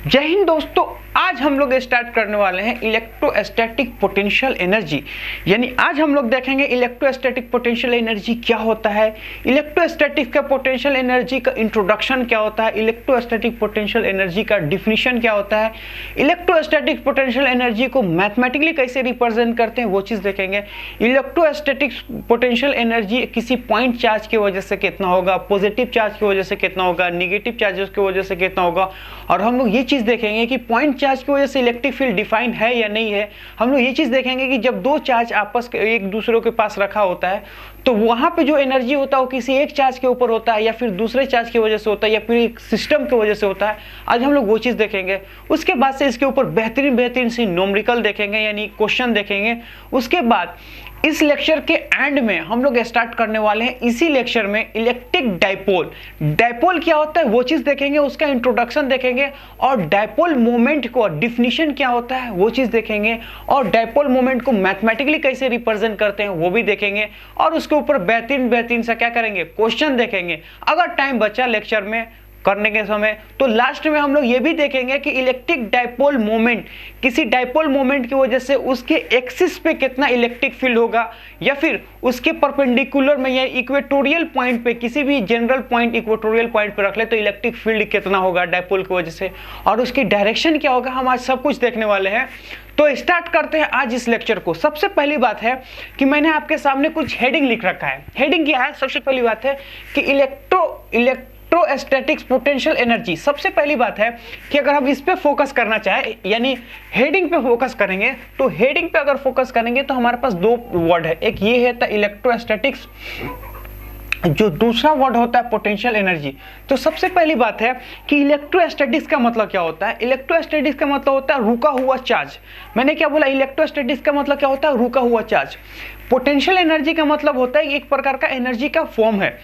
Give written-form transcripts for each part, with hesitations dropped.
जय हिंद दोस्तों, आज हम लोग स्टार्ट करने वाले हैं इलेक्ट्रोस्टैटिक पोटेंशियल एनर्जी। यानी आज हम लोग देखेंगे इलेक्ट्रोस्टैटिक पोटेंशियल एनर्जी क्या होता है, इलेक्ट्रोस्टैटिक का पोटेंशियल एनर्जी का इंट्रोडक्शन क्या होता है, इलेक्ट्रोस्टैटिक पोटेंशियल एनर्जी का डिफिनीशन क्या होता है, इलेक्ट्रोस्टैटिक पोटेंशियल एनर्जी को मैथमेटिकली कैसे रिप्रेजेंट करते हैं वो चीज़ देखेंगे। इलेक्ट्रोस्टैटिक पोटेंशियल एनर्जी किसी पॉइंट चार्ज की वजह से कितना होगा, पॉजिटिव चार्ज की वजह से कितना होगा, निगेटिव चार्जेस की वजह से कितना होगा, और हम लोग ये चीज़ देखेंगे कि पॉइंट चार्ज की वजह से इलेक्ट्रिक फील्ड डिफाइन है या नहीं है। हम लोग ये चीज़ देखेंगे कि जब दो चार्ज आपस एक दूसरे के पास रखा होता है तो वहाँ पे जो एनर्जी होता है वो किसी एक चार्ज के ऊपर होता है या फिर दूसरे चार्ज की वजह से होता है या फिर एक सिस्टम की वजह से होता है। आज हम लोग वो चीज़ देखेंगे। उसके बाद से इसके ऊपर बेहतरीन सी न्यूमेरिकल देखेंगे, यानी क्वेश्चन देखेंगे। उसके बाद इस लेक्चर के एंड में हम लोग स्टार्ट करने वाले हैं इसी लेक्चर में इलेक्ट्रिक डाइपोल। डाइपोल क्या होता है वो चीज़ देखेंगे, उसका इंट्रोडक्शन देखेंगे, और डाइपोल मोमेंट को डिफिनीशन क्या होता है वो चीज़ देखेंगे, और डाइपोल मोमेंट को मैथमेटिकली कैसे रिप्रेजेंट करते हैं वो भी देखेंगे, और उसके ऊपर बेहतरीन सा क्या करेंगे, क्वेश्चन देखेंगे। अगर टाइम बचा लेक्चर में करने के समय तो लास्ट में हम लोग ये भी देखेंगे कि इलेक्ट्रिक डाइपोल मोमेंट, किसी डाइपोल मोमेंट की वजह से उसके एक्सिस पे कितना इलेक्ट्रिक फील्ड होगा, या फिर उसके परपेंडिकुलर में या इक्वेटोरियल पॉइंट पे, किसी भी जनरल पॉइंट इक्वेटोरियल पॉइंट पे रख ले तो इलेक्ट्रिक फील्ड कितना होगा डाइपोल की वजह से, और उसकी डायरेक्शन क्या होगा। हम आज सब कुछ देखने वाले हैं। तो स्टार्ट करते हैं आज इस लेक्चर को। सबसे पहली बात है कि मैंने आपके सामने कुछ हेडिंग लिख रखा है। हेडिंग क्या है? सबसे पहली बात है कि इलेक्ट्रोस्टैटिक्स पोटेंशियल एनर्जी। सबसे पहली बात है कि अगर हम इस पे फोकस करना चाहे, यानी हेडिंग पे फोकस करेंगे, तो हेडिंग पे अगर फोकस करेंगे तो हमारे पास दो वर्ड है, एक ये है इलेक्ट्रोस्टैटिक्स, जो दूसरा वर्ड होता है पोटेंशियल एनर्जी। तो सबसे पहली बात है कि इलेक्ट्रोस्टैटिक्स का मतलब क्या होता है। इलेक्ट्रोस्टैटिक्स का मतलब होता है रुका हुआ चार्ज। मैंने क्या बोला? इलेक्ट्रोस्टैटिक्स का मतलब क्या होता है? रुका हुआ चार्ज। पोटेंशियल एनर्जी का मतलब होता है एक प्रकार का एनर्जी का फॉर्म है।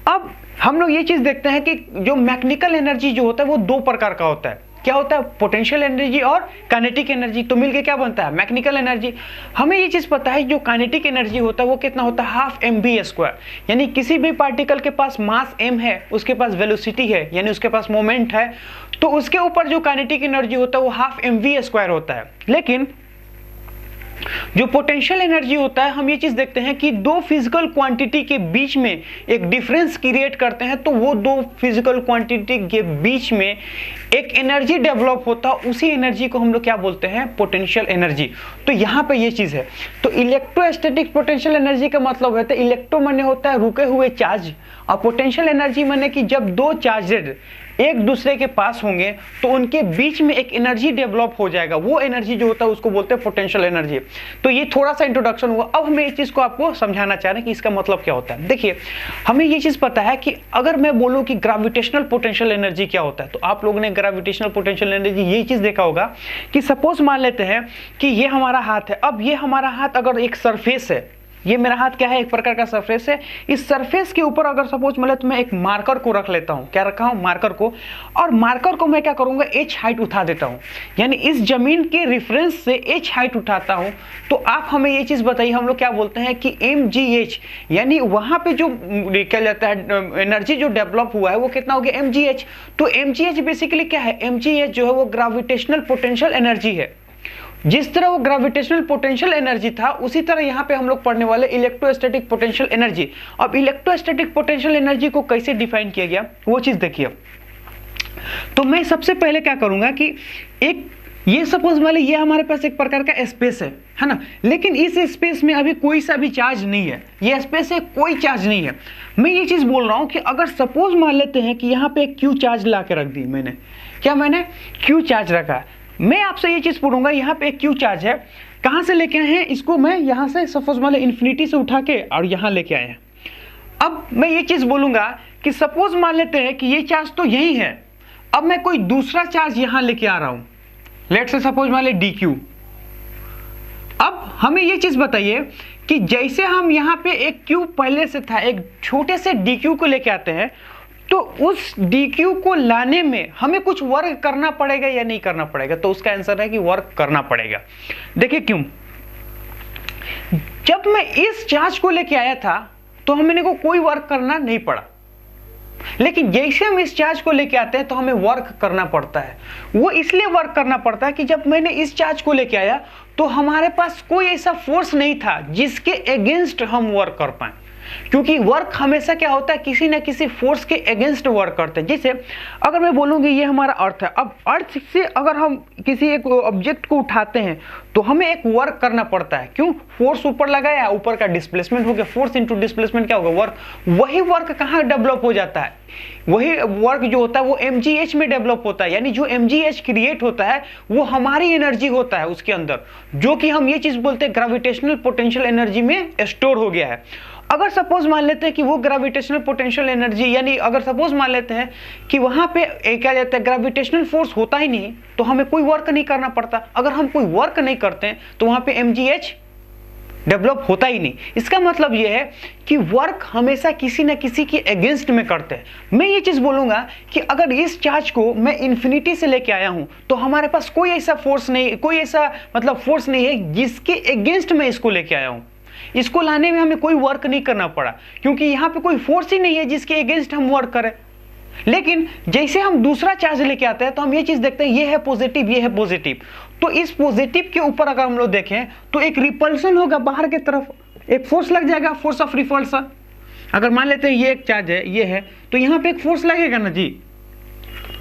अब हम लोग ये चीज देखते हैं कि जो मैकेनिकल एनर्जी जो होता है वो दो प्रकार का होता है। क्या होता है? पोटेंशियल एनर्जी और काइनेटिक एनर्जी। तो मिलके क्या बनता है? Mechanical energy. हमें ये चीज पता है जो काइनेटिक एनर्जी होता है वो कितना होता है? Half mv²। यानी किसी भी पार्टिकल के पास मास m है, उसके पास वेलोसिटी है, यानी उसके पास मोमेंट है, तो उसके ऊपर जो काइनेटिक एनर्जी होता है वो हाफ mv² होता है। लेकिन जो पोटेंशियल एनर्जी होता है, हम ये चीज देखते हैं कि दो फिजिकल क्वांटिटी के बीच में एक डिफरेंस क्रिएट करते हैं, तो वो दो फिजिकल क्वांटिटी के बीच में एक एनर्जी डेवलप होता है, उसी एनर्जी को हम लोग क्या बोलते हैं? Potential energy. तो यहाँ पे ये चीज है। तो इलेक्ट्रोस्टैटिक पोटेंशियल एनर्जी का मतलब होता है, इलेक्ट्रो माने होता है रुके हुए चार्ज, और पोटेंशियल एनर्जी माने कि जब दो चार्जेड एक दूसरे के पास होंगे तो उनके बीच में एक एनर्जी डेवलप हो जाएगा। वो एनर्जी जो होता है उसको बोलते हैं पोटेंशियल एनर्जी। तो ये थोड़ा सा इंट्रोडक्शन हुआ। अब हमें इस चीज को आपको समझाना चाह रहे हैं कि इसका मतलब क्या होता है। देखिए, हमें ये चीज पता है कि अगर मैं बोलूं कि ग्रेविटेशनल पोटेंशियल एनर्जी क्या होता है, तो आप लोगों ने ग्रेविटेशनल पोटेंशियल एनर्जी ये चीज देखा होगा कि सपोज मान लेते हैं कि ये हमारा हाथ है। अब ये हमारा हाथ अगर एक सरफेस है, ये मेरा हाथ क्या है? एक प्रकार का सरफेस है। इस सरफेस के ऊपर अगर सपोज मान लो तो मैं एक मार्कर को रख लेता हूं। क्या रखा हूं? मार्कर को। और मार्कर को मैं क्या करूंगा? h हाइट उठा देता हूं, यानी इस जमीन के रेफरेंस से h हाइट उठाता हूं। तो आप हमें ये चीज बताइए, हम लोग क्या बोलते हैं कि mgh, यानी वहां पे जो क्या जाता है एनर्जी जो डेवलप हुआ है वो कितना हो गया? mgh। तो mgh बेसिकली क्या है? mgh जो है वो ग्रेविटेशनल पोटेंशियल एनर्जी है। जिस तरह वो ग्रेविटेशनल पोटेंशियल एनर्जी था, उसी तरह यहाँ पे हम लोग पढ़ने वाले इलेक्ट्रोस्टैटिक पोटेंशियल एनर्जी। अब इलेक्ट्रोस्टैटिक पोटेंशियल एनर्जी को कैसे डिफाइन किया गया वो चीज देखिए। तो मैं सबसे पहले क्या करूंगा कि एक ये सपोज मान लीजिए ये हमारे पास एक प्रकार का स्पेस है ना, लेकिन इस स्पेस में अभी कोई सा भी चार्ज नहीं है। ये स्पेस है, कोई चार्ज नहीं है। मैं ये चीज बोल रहा हूं कि अगर सपोज मान लेते हैं कि यहाँ पे एक क्यू चार्ज ला के रख दी मैंने। क्या मैंने क्यू चार्ज रखा? मैं आपसे ये चीज पूछूंगा, यहाँ पे एक क्यू चार्ज है, कहां से लेके आए हैं इसको? मैं यहां से सपोज मान लो इन्फिनिटी से उठा के और यहां लेके आए हैं। अब मैं ये चीज बोलूंगा कि सपोज मान लेते हैं कि ये चार्ज तो यही है, अब मैं कोई दूसरा चार्ज यहां लेके आ रहा हूं, लेट से सपोज मान ले dq। अब हमें ये चीज बताइए कि जैसे हम यहाँ पे एक क्यू पहले से था, एक छोटे से dq को लेके आते हैं, तो उस dq को लाने में हमें कुछ वर्क करना पड़ेगा या नहीं करना पड़ेगा? तो उसका आंसर है कि वर्क करना पड़ेगा। देखिए क्यों? जब मैं इस चार्ज को लेके आया था तो हमने को कोई वर्क करना नहीं पड़ा। लेकिन जैसे हम इस चार्ज को लेके आते हैं तो हमें वर्क करना पड़ता है। वो इसलिए वर्क करना पड़ता है कि जब मैंने इस चार्ज को लेके आया तो हमारे पास कोई ऐसा फोर्स नहीं था जिसके अगेंस्ट हम वर्क कर पाए, क्योंकि वर्क हमेशा क्या होता है, किसी ना किसी फोर्स के अगेंस्ट वर्क करते हैं। जैसे अगर मैं बोलूँगी ये हमारा अर्थ है, अब अर्थ से अगर हम किसी एक ऑब्जेक्ट को उठाते हैं तो हमें एक वर्क करना पड़ता है। क्यों? फोर्स ऊपर लगाया, ऊपर का डिस्प्लेसमेंट हो गया, फोर्स इनटू डिस्प्लेसमेंट क्या होगा, वर्क। वही वर्क कहाँ डेवलप हो जाता है, वही वर्क जो होता है वो mgh में डेवलप होता है, यानी जो mgh क्रिएट होता है वो हमारी एनर्जी होता है उसके अंदर, जो कि हम ये चीज बोलते हैं ग्रेविटेशनल पोटेंशियल एनर्जी में स्टोर हो गया है। अगर सपोज मान लेते हैं कि वो ग्रेविटेशनल पोटेंशियल एनर्जी, यानी अगर सपोज मान लेते हैं कि वहां पे क्या जाता है, ग्रेविटेशनल फोर्स होता ही नहीं, तो हमें कोई वर्क नहीं करना पड़ता। अगर हम कोई वर्क नहीं करते हैं तो वहां पे mgh डेवलप होता ही नहीं। इसका मतलब यह है कि वर्क हमेशा किसी न किसी के अगेंस्ट में करते हैं। मैं ये चीज बोलूंगा कि अगर इस चार्ज को मैं इन्फिनिटी से लेके आया हूं तो हमारे पास कोई ऐसा फोर्स नहीं, कोई ऐसा मतलब फोर्स नहीं है जिसके अगेंस्ट मैं इसको लेके आया हूं। इसको लाने में हमें कोई वर्क नहीं करना पड़ा, क्योंकि यहां पे कोई फोर्स ही नहीं है जिसके अगेंस्ट हम वर्क करें। लेकिन जैसे हम दूसरा चार्ज लेके आते हैं तो हम ये चीज देखते हैं, ये है पॉजिटिव, ये है पॉजिटिव। तो इस पॉजिटिव के ऊपर अगर हम लोग देखें तो एक रिपल्सन होगा बाहर की तरफ, एक फोर्स लग जाएगा, फोर्स ऑफ रिपल्सन। अगर मान लेते हैं ये एक चार्ज है, ये है, तो यहाँ पे एक फोर्स लगेगा ना जी।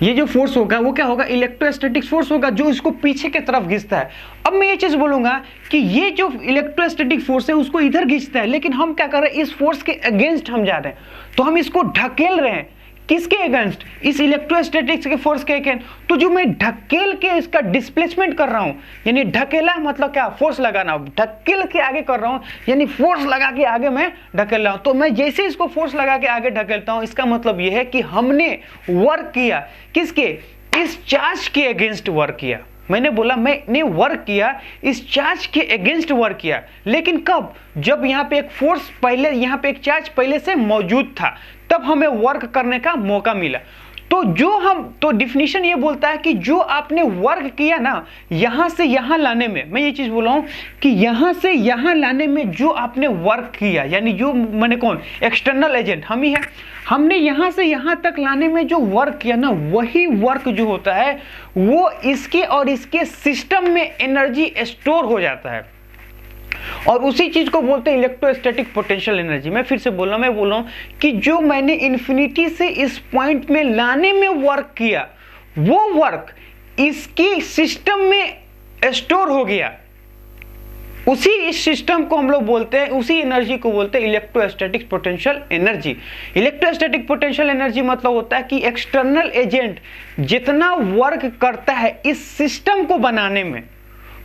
ये जो फोर्स होगा वो क्या होगा, इलेक्ट्रोस्टैटिक फोर्स होगा, जो इसको पीछे की तरफ खींचता है। अब मैं ये चीज बोलूंगा कि ये जो इलेक्ट्रोस्टैटिक फोर्स है उसको इधर खींचता है, लेकिन हम क्या कर रहे हैं, इस फोर्स के अगेंस्ट हम जा रहे हैं, तो हम इसको ढकेल रहे हैं। किसके अगेंस्ट? इस इलेक्ट्रोस्टैटिक्स के फोर्स के अगेंस्ट। तो जो मैं ढकेल के इसका डिस्प्लेसमेंट कर रहा हूं, यानी ढकेला मतलब क्या, फोर्स लगाना, ढकेल के आगे कर रहा हूं, यानी फोर्स लगा के आगे मैं ढकेल रहा हूं। तो मैं जैसे इसको फोर्स लगा के आगे ढकेलता हूं, इसका मतलब यह है कि हमने वर्क किया, किसके, इस चार्ज के अगेंस्ट वर्क किया। मैंने बोला मैंने वर्क किया, इस चार्ज के अगेंस्ट वर्क किया, लेकिन कब, जब यहाँ पे एक फोर्स पहले, यहाँ पे एक चार्ज पहले से मौजूद था, तब हमें वर्क करने का मौका मिला। तो डिफिनीशन ये बोलता है कि जो आपने वर्क किया ना, यहां से यहां लाने में, मैं ये चीज बोल रहा हूं कि यहां से यहां लाने में जो आपने वर्क किया, यानी जो मैंने कौन, एक्सटर्नल एजेंट हम ही है, हमने यहां से यहां तक लाने में जो वर्क किया ना, वही वर्क जो होता है वो इसके और इसके सिस्टम में एनर्जी स्टोर हो जाता है, और उसी चीज को बोलते हैं इलेक्ट्रोस्टैटिक पोटेंशियल एनर्जी। मैं फिर से बोल रहा हूं कि जो मैंने इन्फिनिटी से इस पॉइंट में लाने में वर्क किया, वो वर्क इसके सिस्टम में स्टोर हो गया। उसी इस सिस्टम को हम लोग बोलते हैं, उसी एनर्जी को बोलते हैं electrostatic potential energy. Electrostatic potential energy मतलब होता है कि एक्सटर्नल एजेंट जितना वर्क करता है इस सिस्टम को बनाने में,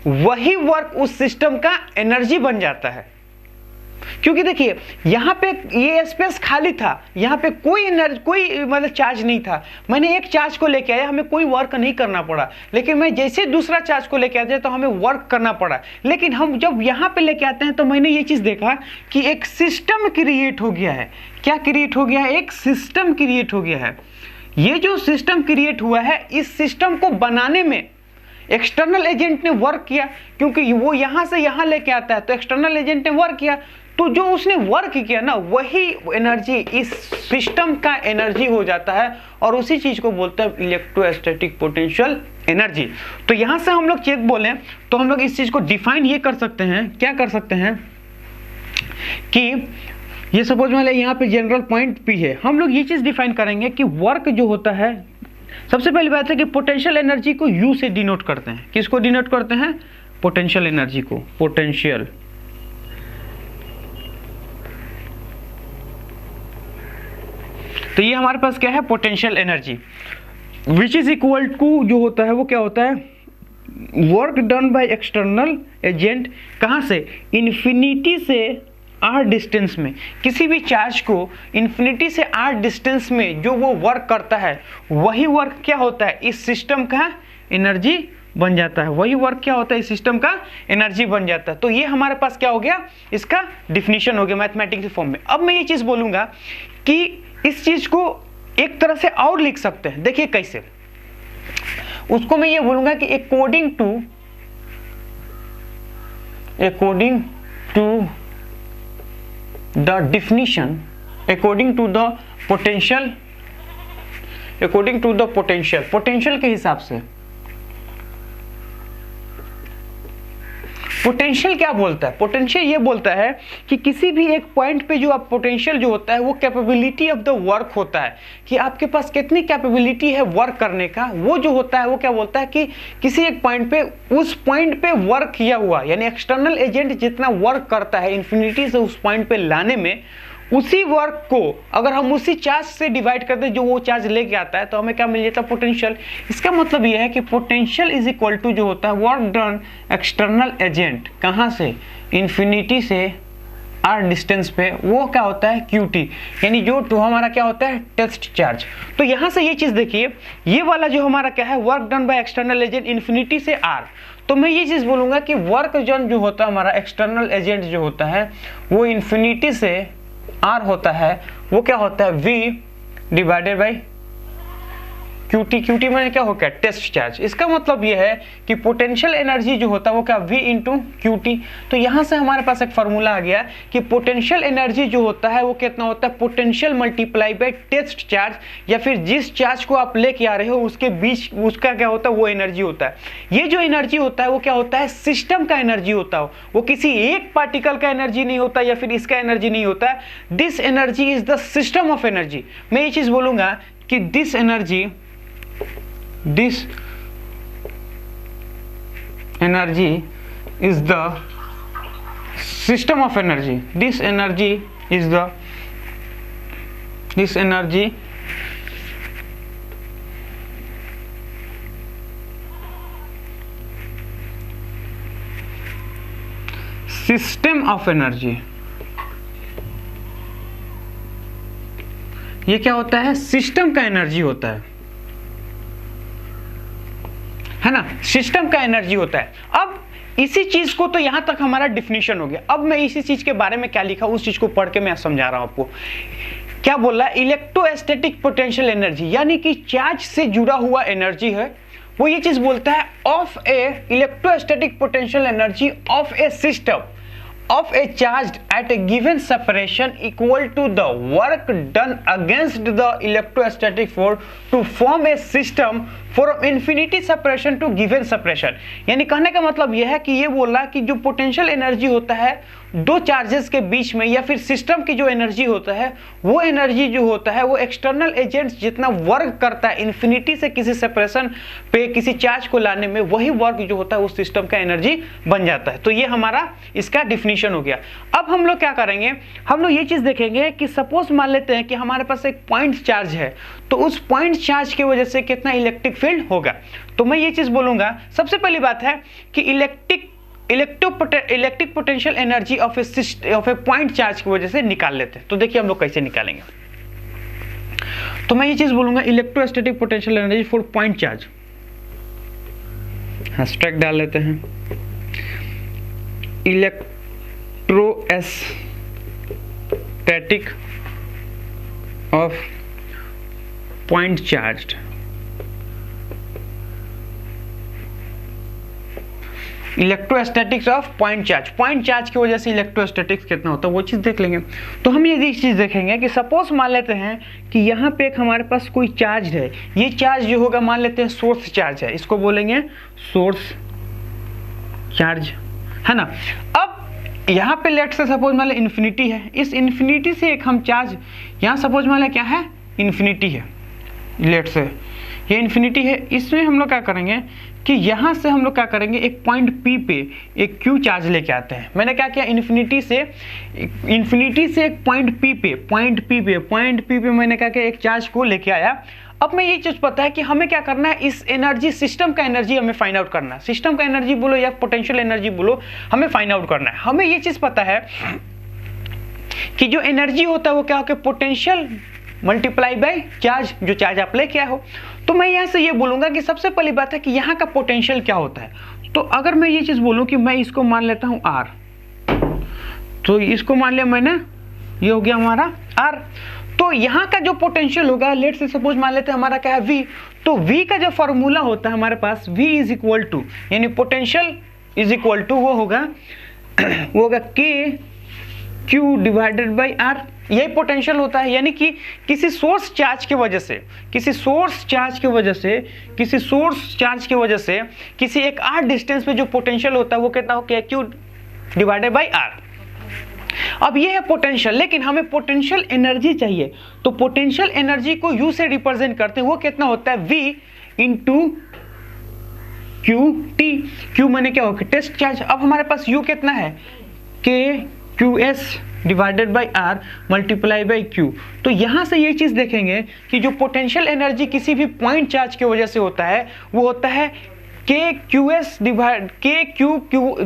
वही वर्क उस सिस्टम का एनर्जी बन जाता है। क्योंकि देखिए यहां पे ये स्पेस खाली था, यहां पे कोई मतलब चार्ज नहीं था, मैंने एक चार्ज को लेके आया, हमें कोई वर्क नहीं करना पड़ा। लेकिन मैं जैसे दूसरा चार्ज को लेके आते तो हमें वर्क करना पड़ा। लेकिन हम जब यहां पे लेके आते हैं तो मैंने ये चीज देखा कि एक सिस्टम क्रिएट हो गया है। क्या क्रिएट हो गया है? एक सिस्टम क्रिएट हो गया है। ये जो सिस्टम क्रिएट हुआ है, इस सिस्टम को बनाने में एक्सटर्नल एजेंट ने वर्क किया, क्योंकि वो यहां से यहां लेके आता है, तो एक्सटर्नल एजेंट ने वर्क किया। तो जो उसने वर्क किया ना, वही एनर्जी इस सिस्टम का एनर्जी हो जाता है, और उसी चीज को बोलते हैं इलेक्ट्रोस्टैटिक पोटेंशियल एनर्जी। तो यहां से हम लोग चेक बोले तो हम लोग इस चीज को डिफाइन ये कर सकते हैं, क्या कर सकते हैं कि ये सपोज मान लिया यहाँ पे जनरल पॉइंट पी है, हम लोग ये चीज डिफाइन करेंगे कि वर्क जो होता है, सबसे पहली बात है कि पोटेंशियल एनर्जी को यू से डिनोट करते हैं। किसको डिनोट करते हैं? पोटेंशियल एनर्जी को, पोटेंशियल। तो ये हमारे पास क्या है? Potential energy, which is equal to, जो होता है वो क्या होता है? Work done by external agent. कहां से? इन्फिनिटी से आर डिस्टेंस में। किसी भी चार्ज को इन्फिनिटी से आर डिस्टेंस में जो वो वर्क करता है, वही वर्क क्या होता है? इस सिस्टम का एनर्जी बन जाता है। वही वर्क क्या होता है? इस सिस्टम का एनर्जी बन जाता है। तो ये हमारे पास क्या हो गया? इसका डिफिनीशन हो गया मैथमेटिक्स फॉर्म में। अब मैं ये चीज बोलूंगा कि इस चीज को एक तरह से और लिख सकते हैं। देखिए कैसे, उसको मैं ये बोलूंगा कि according to the definition, according to the potential according to the potential, potential के हिसाब से। पोटेंशियल क्या बोलता है? पोटेंशियल ये बोलता है कि किसी भी एक पॉइंट पे जो आप पोटेंशियल जो होता है वो कैपेबिलिटी ऑफ द वर्क होता है, कि आपके पास कितनी कैपेबिलिटी है वर्क करने का, वो जो होता है वो क्या बोलता है कि किसी एक पॉइंट पे, उस पॉइंट पे वर्क किया हुआ, यानी एक्सटर्नल एजेंट जितना वर्क करता है इन्फिनिटी से उस पॉइंट पे लाने में, उसी वर्क को अगर हम उसी चार्ज से डिवाइड कर दें जो वो चार्ज लेके आता है, तो हमें क्या मिल जाता है? पोटेंशियल। इसका मतलब ये है कि पोटेंशियल इज इक्वल टू जो होता है वर्क डन एक्सटर्नल एजेंट, कहाँ से? इन्फिनिटी से आर डिस्टेंस पे, वो क्या होता है? क्यूटी, यानी जो तो हमारा क्या होता है? Test charge. तो यहाँ से ये चीज़ देखिए, ये वाला जो हमारा क्या है? Work done by external agent infinity से आर। तो मैं ये चीज़ बोलूँगा कि वर्क डन जो होता है हमारा एक्सटर्नल एजेंट जो होता है वो इन्फिनिटी से आर होता है, वो क्या होता है? V divided by QT. QT मैंने क्या हो गया? Test charge. इसका मतलब ये है कि पोटेंशियल एनर्जी जो होता है वो क्या? V into QT. तो यहाँ से हमारे पास एक फार्मूला आ गया कि पोटेंशियल एनर्जी जो होता है वो कितना होता है? Potential multiply by test charge, या फिर जिस चार्ज को आप लेके आ रहे हो उसके बीच उसका क्या होता है? वो एनर्जी होता है। ये जो एनर्जी होता है वो क्या होता है? सिस्टम का एनर्जी होता है, वो किसी एक पार्टिकल का एनर्जी नहीं होता या फिर इसका एनर्जी नहीं होता है। This energy is the system of energy. मैं ये चीज़ बोलूँगा कि this energy is the system of energy. This energy system of energy। ये क्या होता है? सिस्टम का एनर्जी होता है ना? सिस्टम का एनर्जी होता है। अब इसी चीज को, तो यहां तक हमारा डिफिनीशन हो गया। अब मैं इसी चीज के बारे में क्या लिखा उस चीज को पढ़ के मैं समझा रहा हूं आपको। क्या बोल रहा है? इलेक्ट्रोस्टैटिक पोटेंशियल एनर्जी, यानी कि चार्ज से जुड़ा हुआ एनर्जी है, वो ये चीज बोलता है of A electrostatic potential energy of A system of a charge at a given separation equal to the work done against the electrostatic force to form a system from infinity separation to given separation। यानी कहने का मतलब यह है कि ये बोल रहा है कि जो पोटेंशियल एनर्जी होता है दो चार्जेस के बीच में, या फिर सिस्टम की जो एनर्जी होता है वो एनर्जी जो होता है वो एक्सटर्नल एजेंट्स जितना वर्क करता है इन्फिनिटी से किसी सेपरेशन पे किसी चार्ज को लाने में, वही वर्क जो होता है वो सिस्टम का एनर्जी बन जाता है। तो ये हमारा इसका डिफिनीशन हो गया। अब हम लोग क्या करेंगे? हम लोग ये चीज़ देखेंगे कि सपोज मान लेते हैं कि हमारे पास एक पॉइंट चार्ज है, तो उस पॉइंट चार्ज की वजह से कितना इलेक्ट्रिक फील्ड होगा। तो मैं ये चीज़ बोलूँगा, सबसे पहली बात है कि electric potential energy of A point charge की वजह से निकाल लेते हैं। तो देखिए हम लोग कैसे निकालेंगे। तो मैं ये चीज बोलूंगा electrostatic potential energy for point charge, hashtag डाल लेते हैं electrostatic of point charge. Electrostatics of point charge की वजह से इलेक्ट्रोस्टैटिक्स कितना होता है वो चीज़ देख लेंगे। तो हम ये चीज़ देखेंगे कि सपोज मान लेते हैं कि यहाँ पे एक हमारे पास कोई चार्ज है, ये चार्ज जो होगा मान लेते हैं सोर्स चार्ज है, इसको बोलेंगे सोर्स चार्ज, है ना। अब यहाँ पे लेट से सपोज मान ले इन्फिनिटी है, इस इन्फिनिटी से एक हम चार्ज यहाँ सपोज मान ले क्या है, इन्फिनिटी है, लेट से ये इन्फिनिटी है, इसमें हम लोग क्या करेंगे कि यहाँ से हम लोग क्या करेंगे एक पॉइंट P पे एक Q चार्ज लेके आते हैं। मैंने क्या किया, इन्फिनिटी से एक पॉइंट P पे मैंने क्या किया एक चार्ज को लेके आया। अब मैं ये चीज़ पता है कि हमें क्या करना है, इस एनर्जी सिस्टम का एनर्जी हमें फाइंड आउट करना है। सिस्टम का एनर्जी बोलो या पोटेंशियल एनर्जी बोलो, हमें फाइंड आउट करना है। हमें ये चीज़ पता है कि जो एनर्जी होता है वो क्या होगा, पोटेंशियल मल्टीप्लाई बाय चार्ज, जो चार्ज आप लेके आए हो। तो मैं यहाँ से ये बोलूँगा कि सबसे पहली बात है कि यहाँ का पोटेंशियल क्या होता है। तो अगर मैं ये चीज़ बोलूँ कि मैं इसको मान लेता हूँ R, तो इसको मान लिया मैंने, ये हो गया हमारा R। तो यहाँ का जो पोटेंशियल होगा, लेट से सपोज मान लेते हैं हमारा क्या है V, तो V का जो फॉर्मूला होता है हमारे पास V इज इक्वल टू, यानी पोटेंशियल इज इक्वल टू वो होगा K Q divided by R, यही पोटेंशियल होता है। यानी कि किसी सोर्स चार्ज की वजह से, किसी एक R डिस्टेंस पे जो पोटेंशियल होता है वो कितना हो गया, Q डिवाइडेड बाई R। अब ये है पोटेंशियल, लेकिन हमें पोटेंशियल एनर्जी चाहिए, तो पोटेंशियल एनर्जी को U से रिप्रेजेंट करते हैं, वो कितना होता है, V इंटू QT। Q माने क्या होगा, टेस्ट चार्ज। अब हमारे पास U कितना है, KQS divided by R multiply by Q। तो यहां से ये चीज देखेंगे कि जो पोटेंशियल एनर्जी किसी भी पॉइंट चार्ज की वजह से होता है वो होता है KQS डिवाइड KQ,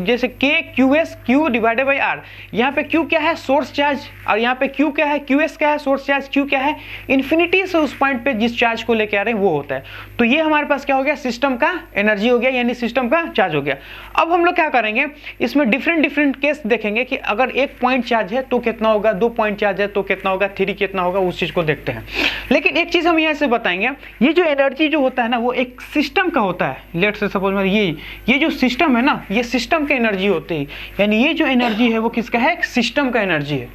जैसे KQS Q divided by R। यहाँ पे Q क्या है, सोर्स चार्ज, और यहाँ पे Q क्या है, QS क्या है, सोर्स चार्ज, Q क्या है, इन्फिनिटी से उस पॉइंट पे जिस चार्ज को लेके आ रहे हैं वो होता है। तो ये हमारे पास क्या हो गया, सिस्टम का एनर्जी हो गया, यानी सिस्टम का चार्ज हो गया। अब हम लोग क्या करेंगे, इसमें डिफरेंट केस देखेंगे कि अगर एक पॉइंट चार्ज है तो कितना होगा, 2 पॉइंट चार्ज है तो कितना होगा, 3 कितना होगा, उस चीज को देखते हैं। लेकिन एक चीज हम यहाँ से बताएंगे, ये जो एनर्जी जो होता है ना वो एक सिस्टम का होता है। लेट्स से सपोज ये जो सिस्टम है ना, ये सिस्टम की एनर्जी होती है, यानी ये जो एनर्जी है वो किसका है, सिस्टम का एनर्जी है,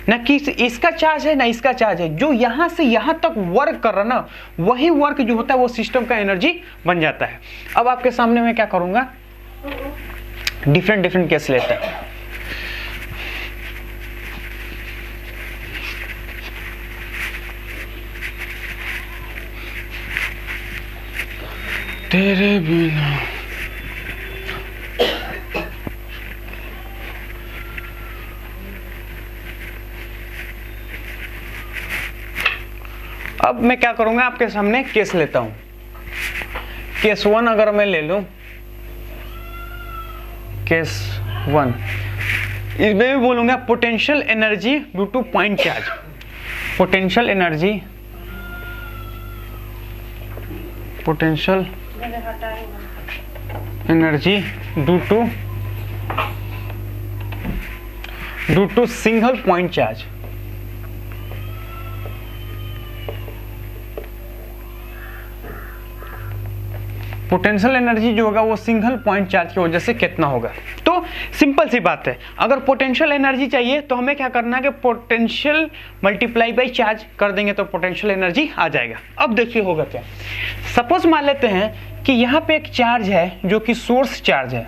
ना कि इसका चार्ज है ना इसका चार्ज है। जो यहां से यहां तक वर्क कर रहा ना, वही वर्क जो होता है वो सिस्टम का एनर्जी बन जाता है। अब आपके सामने मैं क्या करूंगा, डिफरेंट केस लेते हैं। तेरे बिना अब मैं क्या करूंगा, आपके सामने केस लेता हूं। केस 1 अगर मैं ले लूं, केस 1 इसमें भी बोलूंगा potential energy due to point charge, potential energy due to single point charge. Potential energy जो होगा वो सिंगल पॉइंट चार्ज की वजह से कितना होगा। तो सिंपल सी बात है, अगर पोटेंशियल एनर्जी चाहिए तो हमें क्या करना है कि पोटेंशियल मल्टीप्लाई बाई चार्ज कर देंगे तो पोटेंशियल एनर्जी आ जाएगा। अब देखिए होगा क्या, सपोज मान लेते हैं कि यहां पे एक चार्ज है जो कि सोर्स चार्ज है,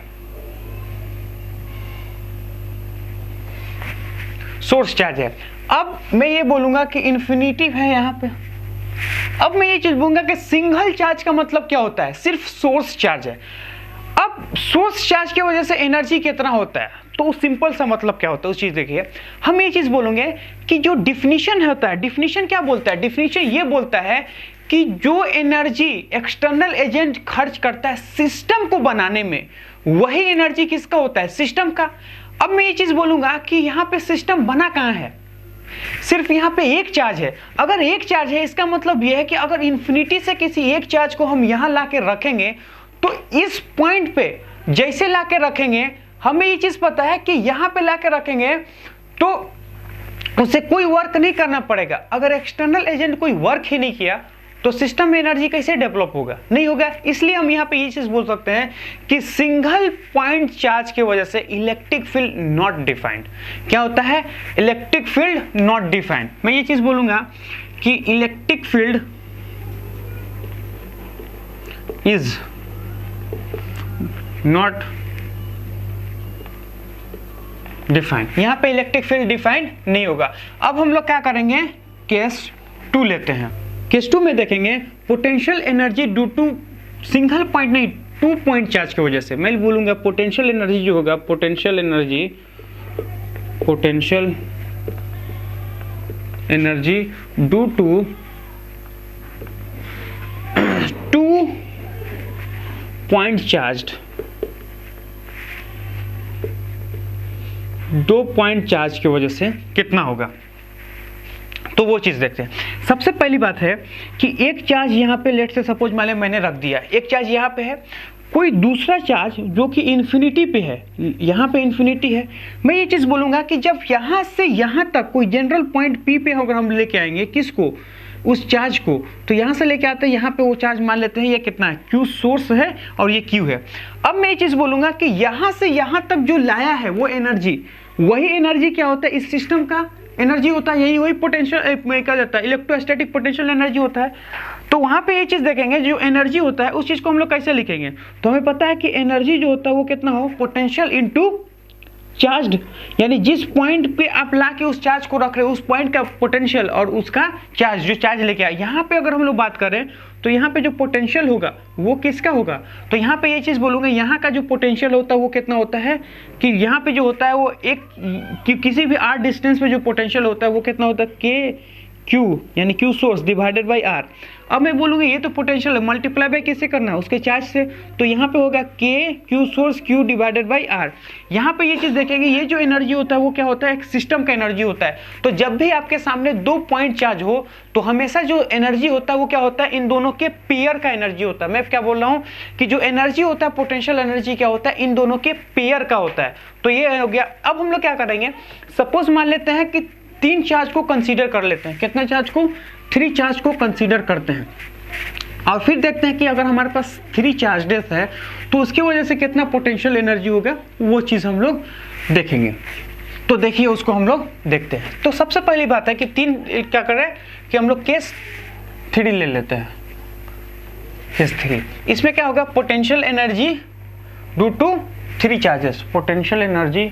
सोर्स चार्ज है। अब मैं ये बोलूंगा कि इन्फिनिटी है यहां पे। अब मैं ये चीज बोलूंगा कि सिंगल चार्ज का मतलब क्या होता है, सिर्फ सोर्स चार्ज है। अब सोर्स चार्ज की वजह से एनर्जी कितना होता है, तो सिंपल सा मतलब क्या होता है उस चीज देखिए। हम ये चीज बोलेंगे कि जो डिफिनीशन होता है, डिफिनीशन क्या बोलता है, डिफिनीशन ये बोलता है कि जो एनर्जी एक्सटर्नल एजेंट खर्च करता है सिस्टम को बनाने में, वही एनर्जी किसका होता है, सिस्टम का। अब मैं ये चीज बोलूंगा कि यहाँ पे सिस्टम बना कहाँ है, सिर्फ यहाँ पे एक चार्ज है। अगर एक चार्ज है इसका मतलब यह है कि अगर इन्फिनिटी से किसी एक चार्ज को हम यहाँ ला के रखेंगे तो इस पॉइंट पे जैसे ला के रखेंगे, हमें ये चीज पता है कि यहाँ पे ला के रखेंगे तो उसे कोई वर्क नहीं करना पड़ेगा। अगर एक्सटर्नल एजेंट कोई वर्क ही नहीं किया तो सिस्टम में एनर्जी कैसे डेवलप होगा, नहीं होगा। इसलिए हम यहाँ पे ये चीज बोल सकते हैं कि सिंगल पॉइंट चार्ज की वजह से इलेक्ट्रिक फील्ड नॉट डिफाइंड। क्या होता है, इलेक्ट्रिक फील्ड नॉट डिफाइंड। मैं ये चीज बोलूंगा कि electric field is not defined. यहां पे इलेक्ट्रिक फील्ड डिफाइंड नहीं होगा। अब हम लोग क्या करेंगे, केस 2 लेते हैं। केस 2 में देखेंगे potential energy due to single point नहीं 2 पॉइंट चार्ज की वजह से। मैं बोलूंगा पोटेंशियल एनर्जी जो होगा, potential energy due to 2 point charge, 2 point charge की वजह से कितना होगा, तो वो चीज देखते हैं। सबसे पहली बात है कि एक चार्ज यहाँ पे लेट से सपोज मान ले मैंने रख दिया, एक चार्ज यहाँ पे है, कोई दूसरा चार्ज जो कि इन्फिनिटी पे है, यहाँ पे इन्फिनिटी है। मैं ये चीज बोलूंगा कि जब यहाँ से यहाँ तक कोई जनरल पॉइंट पी पे अगर हम लेके आएंगे किसको, उस चार्ज को, तो यहाँ से लेके आते हैं यहाँ पे वो चार्ज मान लेते हैं ये कितना है, Q सोर्स है और ये Q है। अब मैं ये चीज बोलूंगा कि यहाँ से यहाँ तक जो लाया है वो एनर्जी, वही एनर्जी क्या होता है, इस सिस्टम का एनर्जी होता है, यही वही पोटेंशियल क्या जाता है, इलेक्ट्रोस्टैटिक पोटेंशियल एनर्जी होता है। तो वहाँ पे ये चीज़ देखेंगे, जो एनर्जी होता है उस चीज़ को हम लोग कैसे लिखेंगे, तो हमें पता है कि एनर्जी जो होता है वो कितना हो, पोटेंशियल इनटू चार्ज, यानी जिस पॉइंट पे आप ला के उस चार्ज को रख रहे हो उस पॉइंट का पोटेंशियल और उसका चार्ज, जो चार्ज लेके आए। यहाँ पे अगर हम लोग बात करें तो यहाँ पे जो पोटेंशियल होगा वो किसका होगा, तो यहाँ पे ये चीज़ बोलूँगा, यहाँ का जो पोटेंशियल होता है वो कितना होता है कि यहाँ पे जो होता है वो किसी भी r डिस्टेंस पे जो पोटेंशियल होता है वो कितना होता है, के क्यू, यानी q source divided by r. अब मैं बोलूँगा ये तो पोटेंशियल है, मल्टीप्लाई बाई किससे करना है, उसके चार्ज से, तो यहाँ पे होगा के q source q divided by r. यहाँ पे ये चीज़ देखेंगे, ये जो एनर्जी होता है वो क्या होता है, एक सिस्टम का एनर्जी होता है। तो जब भी आपके सामने 2 पॉइंट चार्ज हो तो हमेशा जो एनर्जी होता है वो क्या होता है, इन दोनों के पेयर का एनर्जी होता है। मैं क्या बोल रहा हूँ कि जो एनर्जी होता है पोटेंशियल एनर्जी क्या होता है, इन दोनों के पेयर का होता है। तो ये हो गया। अब हम लोग क्या करेंगे, सपोज मान लेते हैं कि 3 चार्ज को कंसीडर कर लेते हैं, कितना चार्ज को, 3 चार्ज को कंसीडर करते हैं, और फिर देखते हैं कि अगर हमारे पास 3 चार्जेस है तो उसकी वजह से कितना पोटेंशियल एनर्जी होगा, वो चीज़ हम लोग देखेंगे। तो देखिए उसको हम लोग देखते हैं। तो सबसे पहली बात है कि 3 क्या करें कि हम लोग केस 3 ले लेते हैं, केस 3। इसमें क्या होगा, potential energy due to 3 charges, potential energy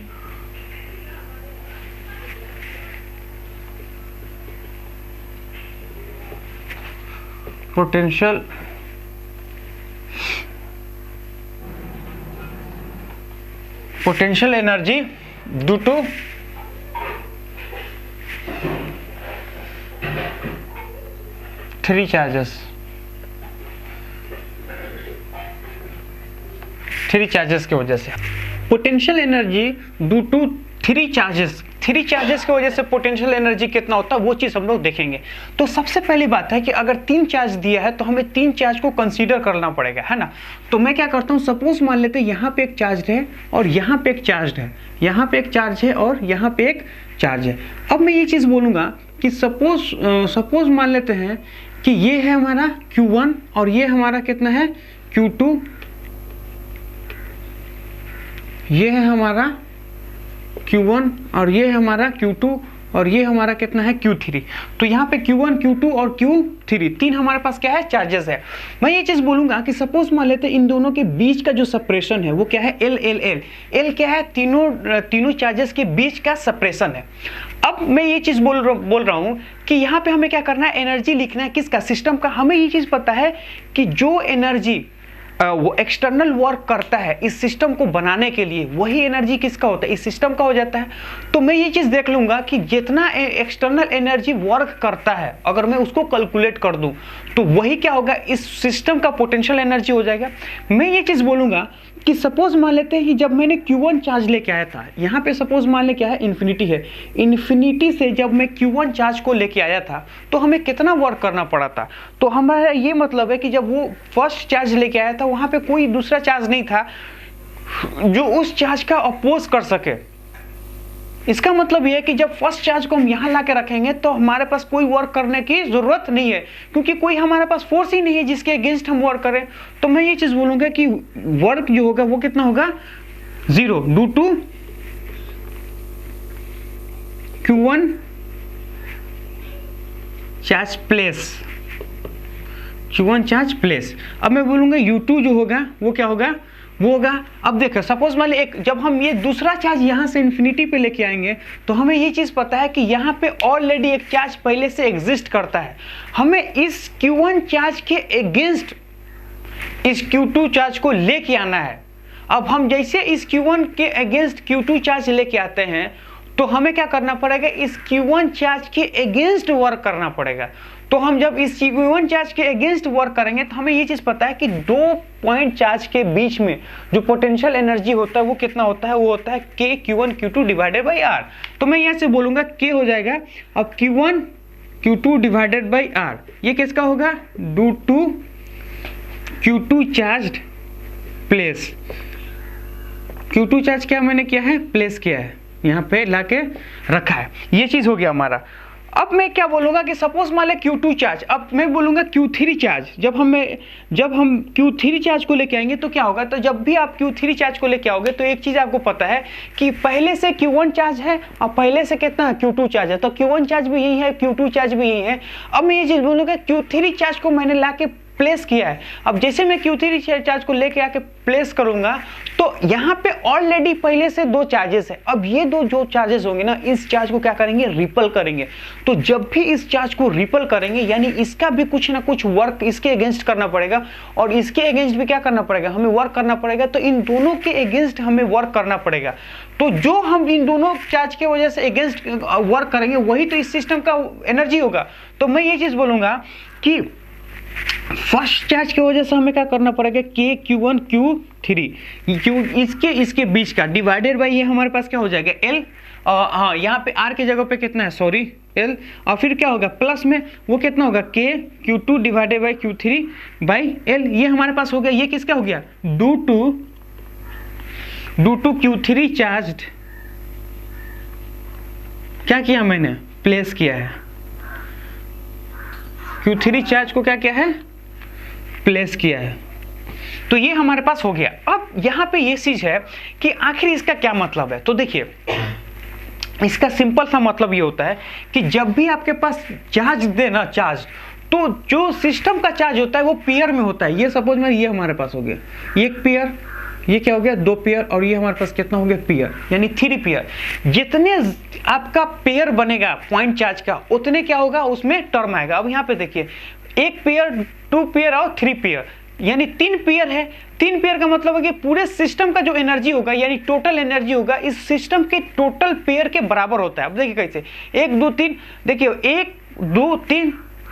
potential energy due to three charges की वजह से, potential energy due to 3 charges की वजह से पोटेंशियल एनर्जी कितना होता है वो चीज़ हम लोग देखेंगे। तो सबसे पहली बात है कि अगर 3 चार्ज दिया है तो हमें 3 चार्ज को कंसीडर करना पड़ेगा, है ना। तो मैं क्या करता हूँ, सपोज मान लेते हैं यहाँ पे एक चार्ज है और यहाँ पे एक चार्ज है, यहाँ पे एक चार्ज है और यहाँ पे एक चार्ज है। अब मैं ये चीज़ बोलूँगा कि सपोज मान लेते हैं कि ये है हमारा Q1 और ये हमारा कितना है Q2, ये है हमारा Q1 और ये हमारा Q2 और ये हमारा कितना है Q3। तो यहाँ पे Q1, Q2 और Q3 3 हमारे पास क्या है, चार्जेस है। मैं ये चीज़ बोलूँगा कि सपोज मान लेते हैं इन दोनों के बीच का जो सेपरेशन है वो क्या है, L क्या है, तीनों चार्जेस के बीच का सेपरेशन है। अब मैं ये चीज़ बोल रहा हूँ कि यहाँ पे हमें क्या करना है, एनर्जी लिखना है किसका, सिस्टम का। हमें ये चीज़ पता है कि जो एनर्जी वो एक्सटर्नल वर्क करता है इस सिस्टम को बनाने के लिए, वही एनर्जी किसका होता है, इस सिस्टम का हो जाता है। तो मैं ये चीज़ देख लूँगा कि जितना एक्सटर्नल एनर्जी वर्क करता है अगर मैं उसको कैलकुलेट कर दूँ तो वही क्या होगा, इस सिस्टम का पोटेंशियल एनर्जी हो जाएगा। मैं ये चीज़ बोलूँगा कि सपोज मान लेते हैं कि जब मैंने Q1 चार्ज लेके आया था, यहाँ पे सपोज मान ले क्या है, इन्फिनिटी है, इन्फिनिटी से जब मैं Q1 चार्ज को लेके आया था तो हमें कितना वर्क करना पड़ा था। तो हमारा ये मतलब है कि जब वो फर्स्ट चार्ज लेके आया था वहाँ पे कोई दूसरा चार्ज नहीं था जो उस चार्ज का अपोज कर सके। इसका मतलब यह है कि जब फर्स्ट चार्ज को हम यहाँ ला के रखेंगे तो हमारे पास कोई वर्क करने की ज़रूरत नहीं है, क्योंकि कोई हमारे पास फोर्स ही नहीं है जिसके अगेंस्ट हम वर्क करें। तो मैं ये चीज़ बोलूँगा कि वर्क जो होगा वो कितना होगा, 0 due to Q1 charge place, Q1 charge place. अब मैं बोलूँगा U2 जो होगा वो क्या होगा, वो होगा, अब देखो सपोज मान ली जब हम ये दूसरा चार्ज यहाँ से इन्फिनिटी पे लेके आएंगे तो हमें ये चीज़ पता है कि यहाँ पे ऑलरेडी एक चार्ज पहले से एग्जिस्ट करता है। हमें इस Q1 चार्ज के अगेंस्ट इस Q2 चार्ज को लेके आना है। अब हम जैसे इस Q1 के अगेंस्ट Q2 चार्ज लेके आते हैं तो हमें क्या करना पड़ेगा, इस Q1 चार्ज के अगेंस्ट वर्क करना पड़ेगा। तो हम जब इस Q1 चार्ज के अगेंस्ट वर्क करेंगे तो हमें ये चीज़ पता है कि 2 पॉइंट चार्ज के बीच में जो पोटेंशियल एनर्जी होता है वो कितना होता है, वो होता है K Q1 Q2 divided by R। तो मैं यहाँ से बोलूँगा K हो जाएगा अब Q1 Q2 divided by R। ये किसका होगा, due to Q2 charge place. Q2 charge क्या मैंने किया है, प्लेस किया है, यहाँ पे लाके रखा है। ये चीज़ हो गया हमारा। अब मैं क्या बोलूँगा कि सपोज मान लें Q2 चार्ज, अब मैं बोलूँगा Q3 चार्ज। जब हम Q3 चार्ज को लेके आएंगे तो क्या होगा, तो जब भी आप Q3 चार्ज को लेके आओगे तो एक चीज़ आपको पता है कि पहले से Q1 चार्ज है और पहले से कितना है Q2 चार्ज है, तो Q1 चार्ज भी यही है, Q2 चार्ज भी यही है। अब मैं ये चीज़ बोलूँगा Q3 चार्ज को मैंने ला के प्लेस किया है। अब जैसे मैं Q3 चार्ज को लेके आके प्लेस करूंगा तो यहाँ पे ऑलरेडी पहले से दो चार्जेस है। अब ये दो जो चार्जेस होंगे ना, इस चार्ज को क्या करेंगे, रिपल करेंगे। तो जब भी इस चार्ज को रिपल करेंगे यानी इसका भी कुछ ना कुछ वर्क इसके अगेंस्ट करना पड़ेगा और इसके अगेंस्ट भी क्या करना पड़ेगा, हमें वर्क करना पड़ेगा। तो इन दोनों के अगेंस्ट हमें वर्क करना पड़ेगा। तो जो हम इन दोनों चार्ज की वजह से अगेंस्ट वर्क करेंगे वही तो इस सिस्टम का एनर्जी होगा। तो मैं ये चीज बोलूंगा कि फर्स्ट चार्ज की वजह से हमें क्या करना पड़ेगा, K Q1 Q3 इसके बीच का डिवाइडेड बाई ये हमारे पास क्या हो जाएगा L। हाँ, यहाँ पे R की जगह पे कितना है, सॉरी L, और फिर क्या होगा प्लस में वो कितना होगा K Q2 divided by Q3 by L। ये हमारे पास हो गया, ये किसका हो गया, ड्यू टू Q3 चार्ज क्या किया मैंने, प्लेस किया है। Q3 चार्ज को क्या किया है, प्लेस किया है। तो ये हमारे पास हो गया। अब यहाँ पे ये चीज है कि आखिर इसका क्या मतलब है। तो देखिए इसका सिंपल सा मतलब ये होता है कि जब भी आपके पास चार्ज देना चार्ज, तो जो सिस्टम का चार्ज होता है वो पेयर में होता है। ये सपोज में ये हमारे पास हो गया एक पेयर, ये क्या हो गया दो पेयर, और ये हमारे पास कितना हो गया पेयर, यानी 3 पेयर। जितने आपका पेयर बनेगा पॉइंट चार्ज का उतने क्या होगा उसमें टर्म आएगा। अब यहाँ पे देखिए एक पेयर, 2 पेयर और 3 पेयर, यानी 3 पेयर है। 3 पेयर का मतलब है कि पूरे सिस्टम का जो एनर्जी होगा यानी टोटल एनर्जी होगा इस सिस्टम के टोटल पेयर के बराबर होता है। अब देखिए कैसे 1 2 3, देखिए 1 2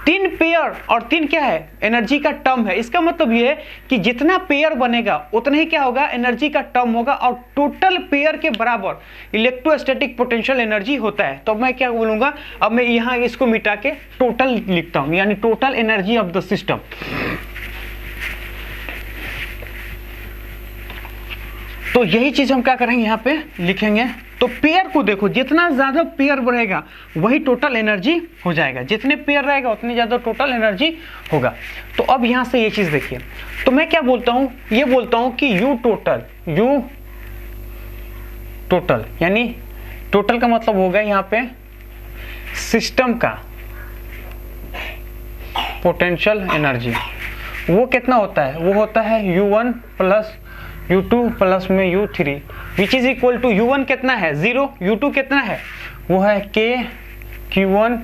3 पेयर और 3 क्या है, एनर्जी का टर्म है। इसका मतलब ये है कि जितना पेयर बनेगा उतना ही क्या होगा, एनर्जी का टर्म होगा और टोटल पेयर के बराबर इलेक्ट्रोस्टैटिक पोटेंशियल एनर्जी होता है। तो मैं क्या बोलूंगा, अब मैं यहाँ इसको मिटा के टोटल लिखता हूं, यानी total energy of the system. तो यही चीज हम क्या करेंगे यहाँ पे लिखेंगे। तो पेयर को देखो, जितना ज्यादा पेयर बढ़ेगा वही टोटल एनर्जी हो जाएगा, जितने पेयर रहेगा उतनी ज्यादा टोटल एनर्जी होगा। तो अब यहां से ये चीज देखिए, तो मैं क्या बोलता हूं, ये बोलता हूं कि U टोटल यानी टोटल का मतलब होगा यहाँ पे सिस्टम का पोटेंशियल एनर्जी। वो कितना होता है, वो होता है U1 प्लस U2 प्लस में U3 which is equal to U1 कितना है 0, U2 कितना है वो है K Q1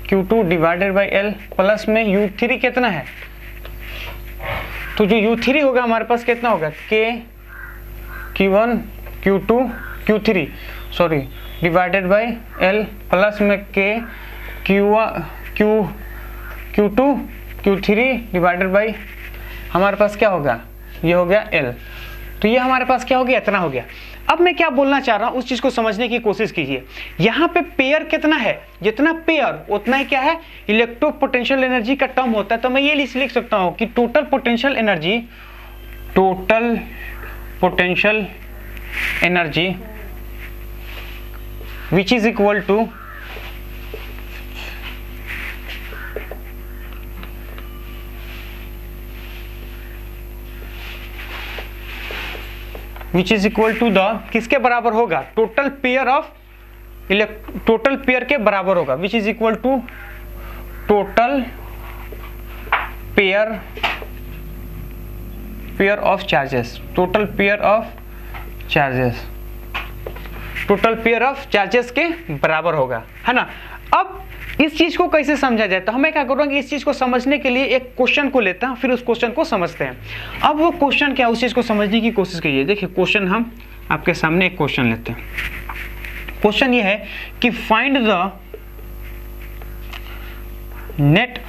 Q2 divided by L plus में U3 कितना है, तो जो U3 होगा हमारे पास कितना होगा K Q1 Q2 Q3 sorry divided by L plus में K Q2 Q3 divided by हमारे पास क्या होगा, ये हो गया L। तो ये हमारे पास क्या हो गया, इतना हो गया। अब मैं क्या बोलना चाह रहा हूं उस चीज को समझने की कोशिश कीजिए। यहां पे पेयर कितना है, जितना पेयर उतना ही क्या है इलेक्ट्रो पोटेंशियल एनर्जी का टर्म होता है। तो मैं ये लिख सकता हूं कि total potential energy which is equal to which is equal to the किसके बराबर होगा, टोटल पेयर के बराबर होगा, which is equal to total pair of charges, total pair of charges के बराबर होगा, है ना। अब इस चीज को कैसे समझा जाए, तो हमें क्या करूँगा, इस चीज को समझने के लिए एक क्वेश्चन को लेते हैं, फिर उस क्वेश्चन को समझते हैं। अब वो क्वेश्चन क्या, उस चीज को समझने की कोशिश कीजिए। देखिए क्वेश्चन हम आपके सामने एक क्वेश्चन लेते हैं। क्वेश्चन ये है कि find the net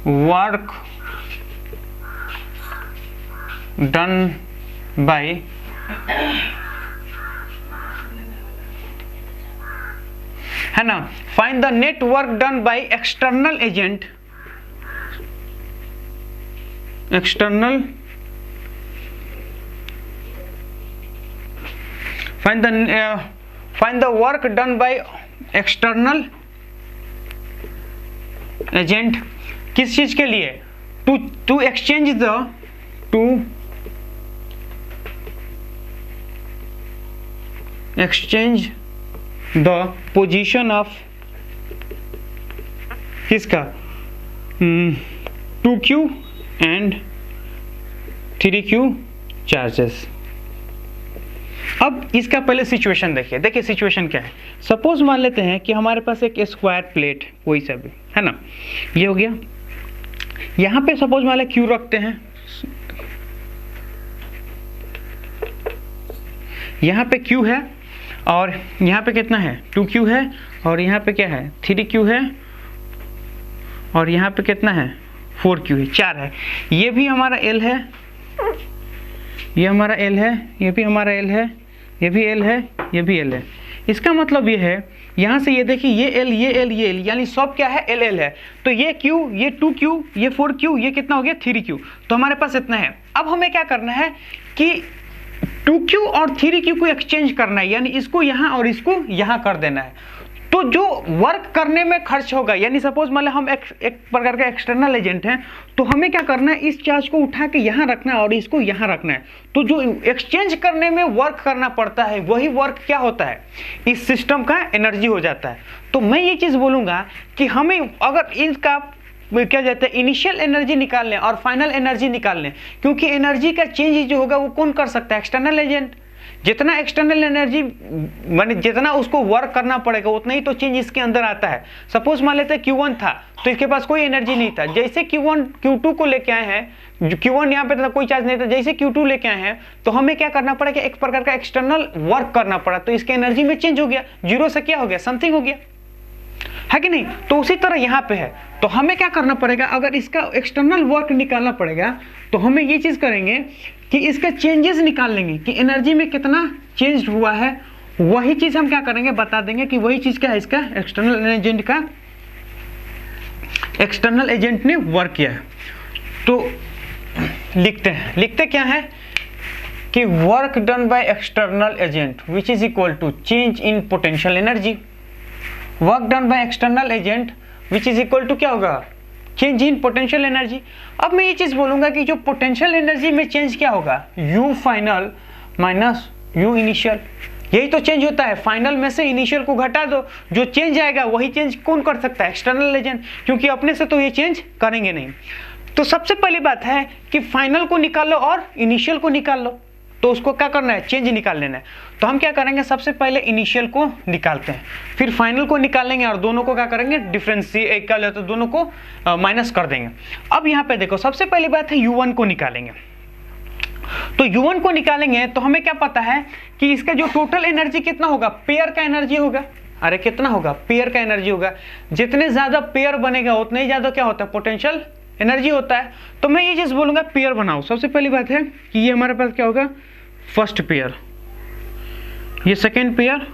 work done by है ना, find the net work done by external agent, find the work done by external agent, किस चीज के लिए, to exchange the position of किसका 2q एंड 3q चार्जेस। अब इसका पहले सिचुएशन देखिए सिचुएशन क्या है। सपोज मान लेते हैं कि हमारे पास एक स्क्वायर प्लेट कोई सा भी है ना, ये हो गया। यहाँ पे सपोज मान ले q रखते हैं, यहाँ पे q है और यहाँ पे कितना है 2q है और यहाँ पे क्या है 3q है और यहाँ पे कितना है 4q है, 4 है। ये भी हमारा L है, ये हमारा L है, ये भी हमारा L है, ये भी L है, ये भी L है। इसका मतलब ये है यहाँ से ये देखिए ये L ये L ये L यानी सब क्या है L L है। तो ये Q ये 2Q ये 4Q ये कितना हो गया 3Q। तो हमारे पास इतना है। अब हमें क्या करना है कि 2Q और 3Q को एक्सचेंज करना है, यानी इसको यहाँ और इसको यहाँ कर देना है। तो जो वर्क करने में खर्च होगा, यानी सपोज मान लो हम एक प्रकार का एक्सटर्नल एजेंट हैं, तो हमें क्या करना है इस चार्ज को उठा के यहाँ रखना है और इसको यहाँ रखना है। तो जो एक्सचेंज करने में वर्क करना पड़ता है वही वर्क क्या होता है इस सिस्टम का एनर्जी हो जाता है। तो मैं ये चीज़ बोलूँगा कि हमें अगर इनका क्या जाता है इनिशियल एनर्जी निकाल लें और फाइनल एनर्जी निकाल लें, क्योंकि एनर्जी का चेंज जो होगा वो कौन कर सकता है एक्सटर्नल एजेंट। जितना एक्सटर्नल एनर्जी माने जितना उसको वर्क करना पड़ेगा उतना ही तो चेंज इसके अंदर आता है। सपोज मान लेते हैं Q1 था तो इसके पास कोई एनर्जी नहीं था, जैसे Q1 Q2 को लेके आए हैं, जो Q1 यहाँ पे था कोई चार्ज नहीं था, जैसे Q2 लेके आए हैं तो हमें क्या करना पड़ेगा एक प्रकार का एक्सटर्नल वर्क करना पड़ा, तो इसके एनर्जी में चेंज हो गया, जीरो से क्या हो गया समथिंग हो गया, है कि नहीं। तो उसी तरह यहाँ पे है, तो हमें क्या करना पड़ेगा अगर इसका एक्सटर्नल वर्क निकालना पड़ेगा तो हमें ये चीज करेंगे कि इसके चेंजेस निकाल लेंगे कि एनर्जी में कितना चेंज हुआ है। वही चीज हम क्या करेंगे बता देंगे कि वही चीज क्या है इसका एक्सटर्नल एजेंट ने वर्क किया है। तो लिखते क्या है कि work done by external agent which is equal to change in potential energy. Work done by external agent which is equal to क्या होगा चेंज इन पोटेंशियल एनर्जी। अब मैं ये चीज बोलूंगा कि जो पोटेंशियल एनर्जी में चेंज क्या होगा U final minus U initial, यही तो चेंज होता है। फाइनल में से इनिशियल को घटा दो, जो चेंज आएगा वही चेंज कौन कर सकता है एक्सटर्नल एजेंट, क्योंकि अपने से तो ये चेंज करेंगे नहीं। तो सबसे पहली बात है कि फाइनल को निकाल लो और इनिशियल को निकाल लो, तो उसको क्या करना है चेंज निकाल लेना है। तो हम क्या करेंगे सबसे पहले इनिशियल को निकालते हैं, फिर फाइनल को निकालेंगे और दोनों को क्या करेंगे डिफरेंशिएट कर लेते, दोनों को माइनस कर देंगे। अब यहाँ पे देखो सबसे पहली बात है U1 को निकालेंगे। तो U1 को निकालेंगे तो हमें क्या पता है कि इसका जो टोटल एनर्जी कितना होगा पेयर का एनर्जी होगा। अरे कितना होगा पेयर का एनर्जी होगा, जितने ज्यादा पेयर बनेगा उतने ही ज्यादा क्या होता है पोटेंशियल एनर्जी होता है। तो मैं ये चीज बोलूंगा पेयर बनाओ। सबसे पहली बात है कि ये हमारे पास क्या होगा फर्स्ट पेयर, ये सेकेंड पेयर,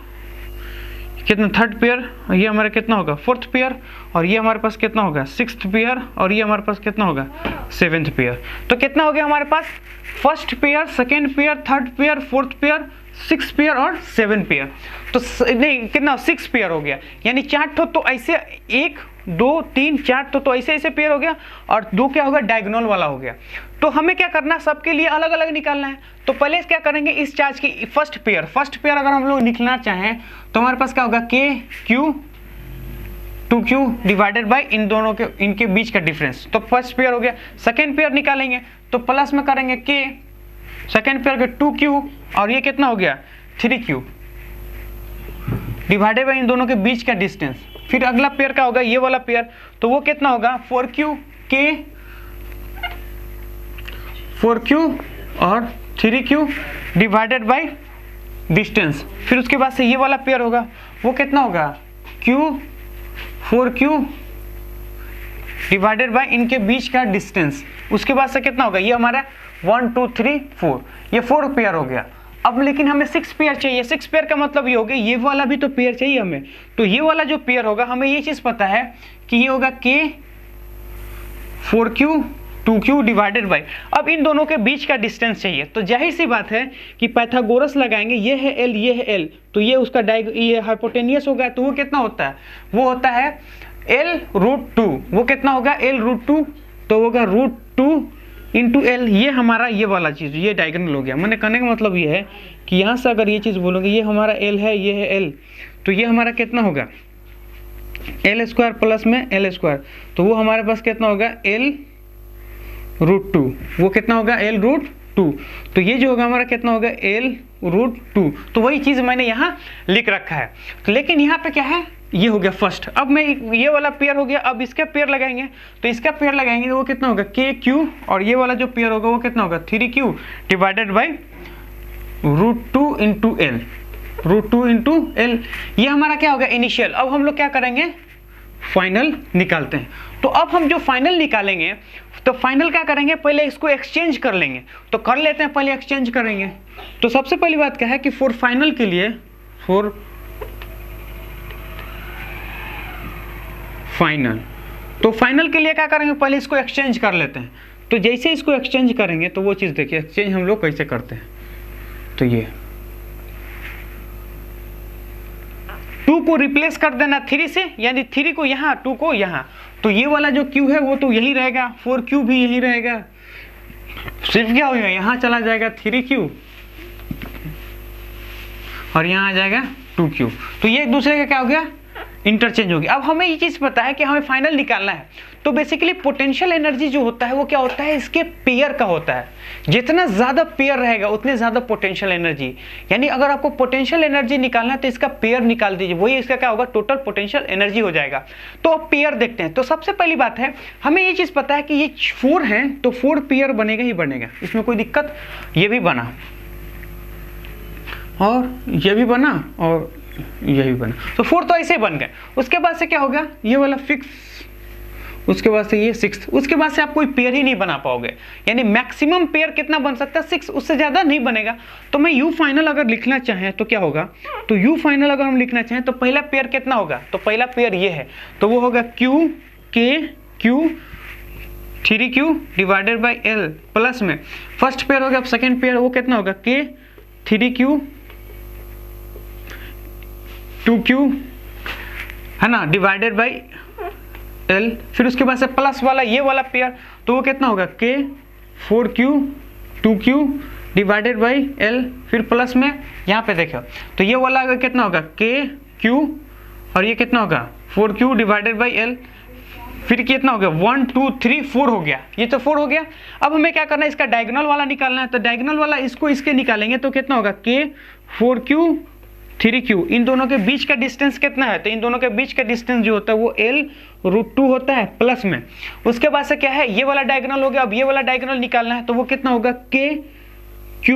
कितना थर्ड पेयर, ये हमारा कितना होगा फोर्थ पेयर, और ये हमारे पास कितना होगा सिक्स्थ पेयर, और ये हमारे पास कितना होगा सेवेंथ पेयर। तो कितना हो गया हमारे पास first pair, second pair, third pair, fourth pair, six pair और सेवन पेयर। तो नहीं कितना सिक्स पेयर हो गया, यानी चार ठो तो ऐसे एक दो तीन चार तो ऐसे ऐसे पेयर हो गया, और दो क्या होगा डायगोनल वाला हो गया। तो हमें क्या करना सबके लिए अलग अलग निकालना है। तो पहले क्या करेंगे इस चार्ज की फर्स्ट पेयर अगर हम लोग निकलना चाहें तो हमारे पास क्या होगा के क्यू 2Q डिवाइडेड बाय इन दोनों के इनके बीच का डिफरेंस। तो फर्स्ट पेयर हो गया। सेकेंड पेयर निकालेंगे तो प्लस में करेंगे के सेकेंड पेयर के 2Q, और ये कितना हो गया 3Q डिवाइडेड बाय इन दोनों के बीच का डिस्टेंस। फिर अगला पेयर का होगा ये वाला पेयर, तो वो कितना होगा 4Q के 4Q और 3Q डिवाइडेड बाय डिस्टेंस। फिर उसके बाद से ये वाला पेयर होगा, वो कितना होगा Q 4Q डिवाइडेड बाय इनके बीच का डिस्टेंस। उसके बाद से कितना होगा ये हमारा 1 2 3 4, ये 4 पेयर हो गया। अब लेकिन हमें 6 पेयर चाहिए। 6 पेयर का मतलब ये हो गया ये वाला भी तो पेयर चाहिए हमें। तो ये वाला जो पेयर होगा हमें ये चीज पता है कि ये होगा K 4Q 2q divided by, अब इन दोनों के बीच का डिस्टेंस चाहिए। तो जाहिर सी बात है कि पाइथागोरस लगाएंगे, ये है l, ये है l, तो ये उसका ये हाइपोटेनियस होगा, तो वो कितना होता है, वो होता है l√2, वो कितना होगा l√2, तो होगा √2 इंटू l, ये हमारा ये वाला चीज़, ये डायगोनल हो गया। मैंने कहने का मतलब ये है कि यहाँ से अगर ये चीज़ बोलोगे, ये हमारा l है, ये है l, तो ये हमारा कितना होगा l² प्लस में l², तो वो हमारे पास कितना होगा l√2, वो कितना होगा l√2, तो ये जो होगा हमारा कितना होगा l√2, तो वही चीज़ मैंने यहाँ लिख रखा है। तो लेकिन यहाँ पे क्या है, ये हो गया फर्स्ट। अब मैं ये वाला पेयर हो गया, अब इसका पेयर लगाएंगे, तो इसका पेयर लगाएंगे तो वो कितना होगा KQ, और ये वाला जो पेयर होगा वो कितना होगा 3Q divided by √2 into L, √2 into L, ये हमारा क्या होगा इनिशियल। अब हम लोग क्या करेंगे, फाइनल निकालते हैं। तो अब हम जो फाइनल निकालेंगे, तो फाइनल क्या करेंगे, पहले इसको एक्सचेंज कर लेंगे, तो कर लेते हैं, पहले एक्सचेंज करेंगे। तो सबसे पहली बात क्या है कि फॉर फाइनल के लिए, फॉर फाइनल, तो फाइनल के लिए क्या करेंगे, पहले इसको एक्सचेंज कर लेते हैं। तो जैसे इसको एक्सचेंज करेंगे तो वो चीज़ देखिए, एक्सचेंज हम लोग कैसे करते हैं, तो ये 2 को रिप्लेस कर देना 3 से, यानी 3 को यहाँ, 2 को यहाँ, तो ये वाला जो Q है वो तो यही रहेगा, 4Q भी यही रहेगा, सिर्फ क्या हो जाएगा, यहाँ चला जाएगा 3Q और यहाँ आ जाएगा 2Q, तो ये एक दूसरे का क्या हो गया, इंटरचेंज हो गया। अब हमें ये चीज़ पता है कि हमें फाइनल निकालना है, तो बेसिकली पोटेंशियल एनर्जी जो होता है वो क्या होता है, इसके पेयर का होता है। जितना ज़्यादा पेयर रहेगा उतने ज़्यादा पोटेंशियल एनर्जी, यानी अगर आपको पोटेंशियल एनर्जी निकालना है तो इसका पेयर निकाल दीजिए, वही इसका क्या होगा, टोटल पोटेंशियल एनर्जी हो जाएगा। तो अब पेयर देखते हैं। तो सबसे पहली बात है, हमें ये चीज़ पता है कि ये 4 हैं, तो 4 पेयर बनेगा ही बनेगा, इसमें कोई दिक्कत, ये भी बना और ये भी बना और ये भी बना, तो 4 तो ऐसे बन गए। उसके बाद से क्या होगा, ये वाला फिक्स, उसके बाद से ये 6, उसके बाद से आप कोई पेयर ही नहीं बना पाओगे, यानी मैक्सिमम पेयर कितना बन सकता है 6, उससे ज़्यादा नहीं बनेगा। तो मैं U फाइनल अगर लिखना चाहें तो क्या होगा, तो U फाइनल अगर हम लिखना चाहें तो पहला पेयर कितना होगा, तो पहला पेयर ये है, तो वो होगा Q 3Q divided by L plus में फर्स्ट पेयर हो गया। अब सेकेंड पेयर वो कितना होगा K 3Q 2Q है ना डिवाइडेड बाई L, फिर उसके बाद से प्लस वाला ये वाला पेयर, तो वो कितना होगा K 4Q 2Q divided by L, फिर प्लस में यहाँ पे देखो तो ये वाला कितना होगा K Q और ये कितना होगा 4Q डिवाइडेड बाई L, फिर कितना हो गया 1 2 3 4 हो गया, ये तो 4 हो गया। अब हमें क्या करना है, इसका डायगोनल वाला निकालना है, तो डायगोनल वाला इसको इसके निकालेंगे तो कितना होगा K 4Q 3Q, इन दोनों के बीच का डिस्टेंस कितना है, तो इन दोनों के बीच का डिस्टेंस जो होता है वो L√2 होता है प्लस में। उसके बाद से क्या है, ये वाला डायगोनल हो गया, अब ये वाला डायगोनल निकालना है, तो वो कितना होगा K Q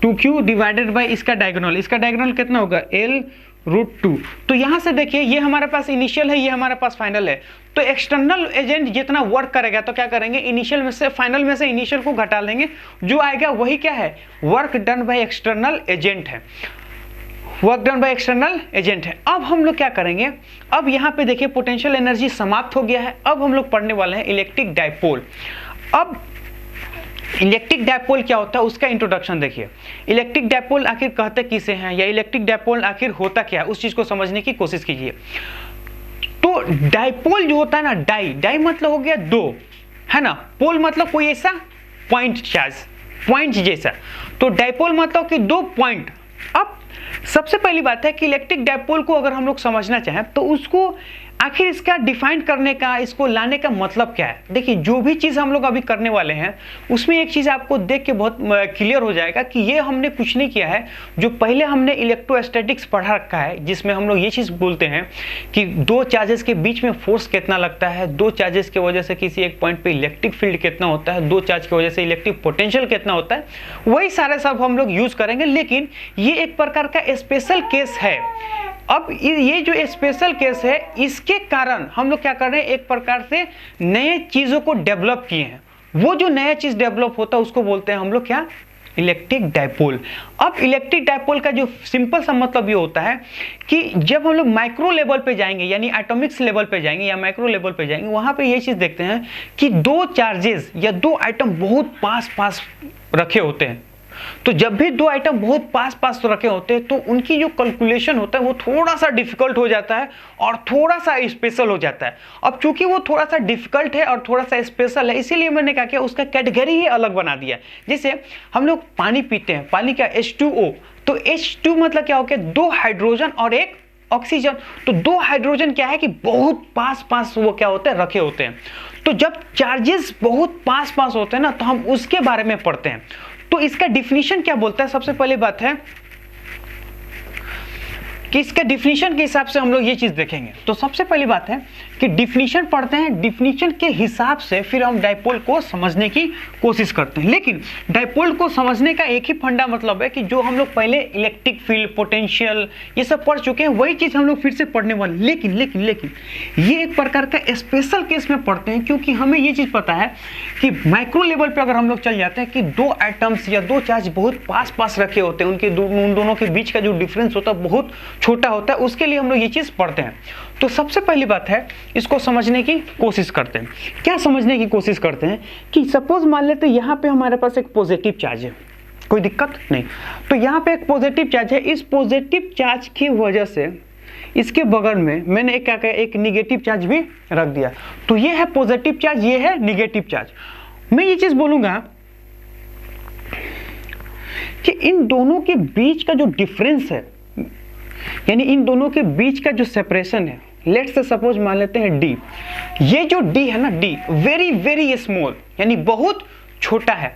2Q divided by इसका डायगोनल कितना होगा L√2। तो यहाँ से देखिए ये हमारे पास इनिशियल है, ये हमारे पास फाइनल है, तो एक्सटर्नल एजेंट जितना वर्क करेगा तो क्या करेंगे, इनिशियल में से फाइनल में से इनिशियल को घटा लेंगे, जो आएगा वही क्या है, work done by external agent है, work done by external agent है। अब हम लोग क्या करेंगे, अब यहाँ पे देखिए पोटेंशियल एनर्जी समाप्त हो गया है। अब हम लोग पढ़ने वाले हैं इलेक्ट्रिक डायपोल। अब इलेक्ट्रिक डायपोल क्या होता है उसका इंट्रोडक्शन देखिए। इलेक्ट्रिक डायपोल आखिर कहते किसे हैं, या इलेक्ट्रिक डायपोल आखिर होता क्या है, उस चीज को समझने की कोशिश कीजिए। तो डायपोल जो होता है ना, डाई मतलब हो गया 2, है ना, पोल मतलब कोई ऐसा पॉइंट चार्ज, पॉइंट जैसा, तो डायपोल मतलब कि 2 पॉइंट। अब सबसे पहली बात है कि इलेक्ट्रिक डायपोल को अगर हम लोग समझना चाहें तो उसको आखिर इसका डिफाइन करने का, इसको लाने का मतलब क्या है। देखिए जो भी चीज़ हम लोग अभी करने वाले हैं उसमें एक चीज़ आपको देख के बहुत क्लियर हो जाएगा कि ये हमने कुछ नहीं किया है, जो पहले हमने इलेक्ट्रोस्टैटिक्स पढ़ा रखा है, जिसमें हम लोग ये चीज़ बोलते हैं कि 2 चार्जेस के बीच में फोर्स कितना लगता है, 2 चार्जेस की वजह से किसी एक पॉइंट पे इलेक्ट्रिक फील्ड कितना होता है, 2 चार्ज की वजह से इलेक्ट्रिक पोटेंशियल कितना होता है, वही सारे सब हम लोग यूज़ करेंगे। लेकिन ये एक प्रकार का स्पेशल केस है। अब ये जो स्पेशल केस है, इसके कारण हम लोग क्या कर रहे हैं, एक प्रकार से नए चीज़ों को डेवलप किए हैं। वो जो नया चीज़ डेवलप होता है उसको बोलते हैं हम लोग क्या, इलेक्ट्रिक डायपोल। अब इलेक्ट्रिक डायपोल का जो सिंपल सा मतलब ये होता है कि जब हम लोग माइक्रो लेवल पे जाएंगे यानी एटॉमिक्स लेवल पे जाएंगे या माइक्रो लेवल पे जाएंगे, वहां पे ये चीज देखते हैं कि दो चार्जेस या दो आइटम बहुत पास पास रखे होते हैं। तो जब भी दो आइटम बहुत पास पास रखे होते हैं तो उनकी जो कैलकुलेशन होता है वो थोड़ा सा डिफिकल्ट हो जाता है और थोड़ा सा स्पेशल हो जाता है। अब चूंकि वो थोड़ा सा डिफिकल्ट है और थोड़ा सा स्पेशल है, इसीलिए मैंने क्या किया, उसका कैटेगरी ही अलग बना दिया। जैसे हम लोग पानी पीते हैं, पानी का H2O, तो H2 मतलब क्या हो गया, दो हाइड्रोजन और एक ऑक्सीजन। तो दो हाइड्रोजन क्या है कि बहुत पास पास वो क्या होते हैं, रखे होते हैं। तो जब चार्जेस बहुत पास पास होते हैं ना, तो हम उसके बारे में पढ़ते हैं। तो इसका डिफिनीशन क्या बोलता है, सबसे पहली बात है कि इसके डिफिनीशन के हिसाब से हम लोग ये चीज देखेंगे। तो सबसे पहली बात है कि डिफिनीशन पढ़ते हैं, डिफिनीशन के हिसाब से फिर हम डायपोल को समझने की कोशिश करते हैं। लेकिन डायपोल को समझने का एक ही फंडा मतलब है कि जो हम लोग पहले इलेक्ट्रिक फील्ड, पोटेंशियल ये सब पढ़ चुके हैं, वही चीज हम लोग फिर से पढ़ने वाले। लेकिन लेकिन लेकिन ये एक प्रकार का स्पेशल केस में पढ़ते हैं, क्योंकि हमें ये चीज पता है कि माइक्रो लेवल पर अगर हम लोग चल जाते हैं कि दो एटम्स या दो चार्ज बहुत पास पास रखे होते हैं, उनके उन दोनों के बीच का जो डिफरेंस होता है बहुत छोटा होता है, उसके लिए हम लोग ये चीज पढ़ते हैं। तो सबसे पहली बात है, इसको समझने की कोशिश करते हैं। क्या समझने की कोशिश करते हैं कि सपोज मान लेते हैं यहाँ पे हमारे पास एक पॉजिटिव चार्ज है, कोई दिक्कत नहीं। तो यहाँ पे एक पॉजिटिव चार्ज है, इस पॉजिटिव चार्ज की वजह से इसके बगल में मैंने एक क्या किया, एक निगेटिव चार्ज भी रख दिया। तो ये है पॉजिटिव चार्ज, ये है निगेटिव चार्ज। मैं ये चीज बोलूंगा कि इन दोनों के बीच का जो डिफरेंस है, यानी इन दोनों के बीच का जो सेपरेशन है, लेट्स से सपोज मान लेते हैं डी। ये जो डी है ना, डी वेरी वेरी स्मॉल, यानी बहुत छोटा है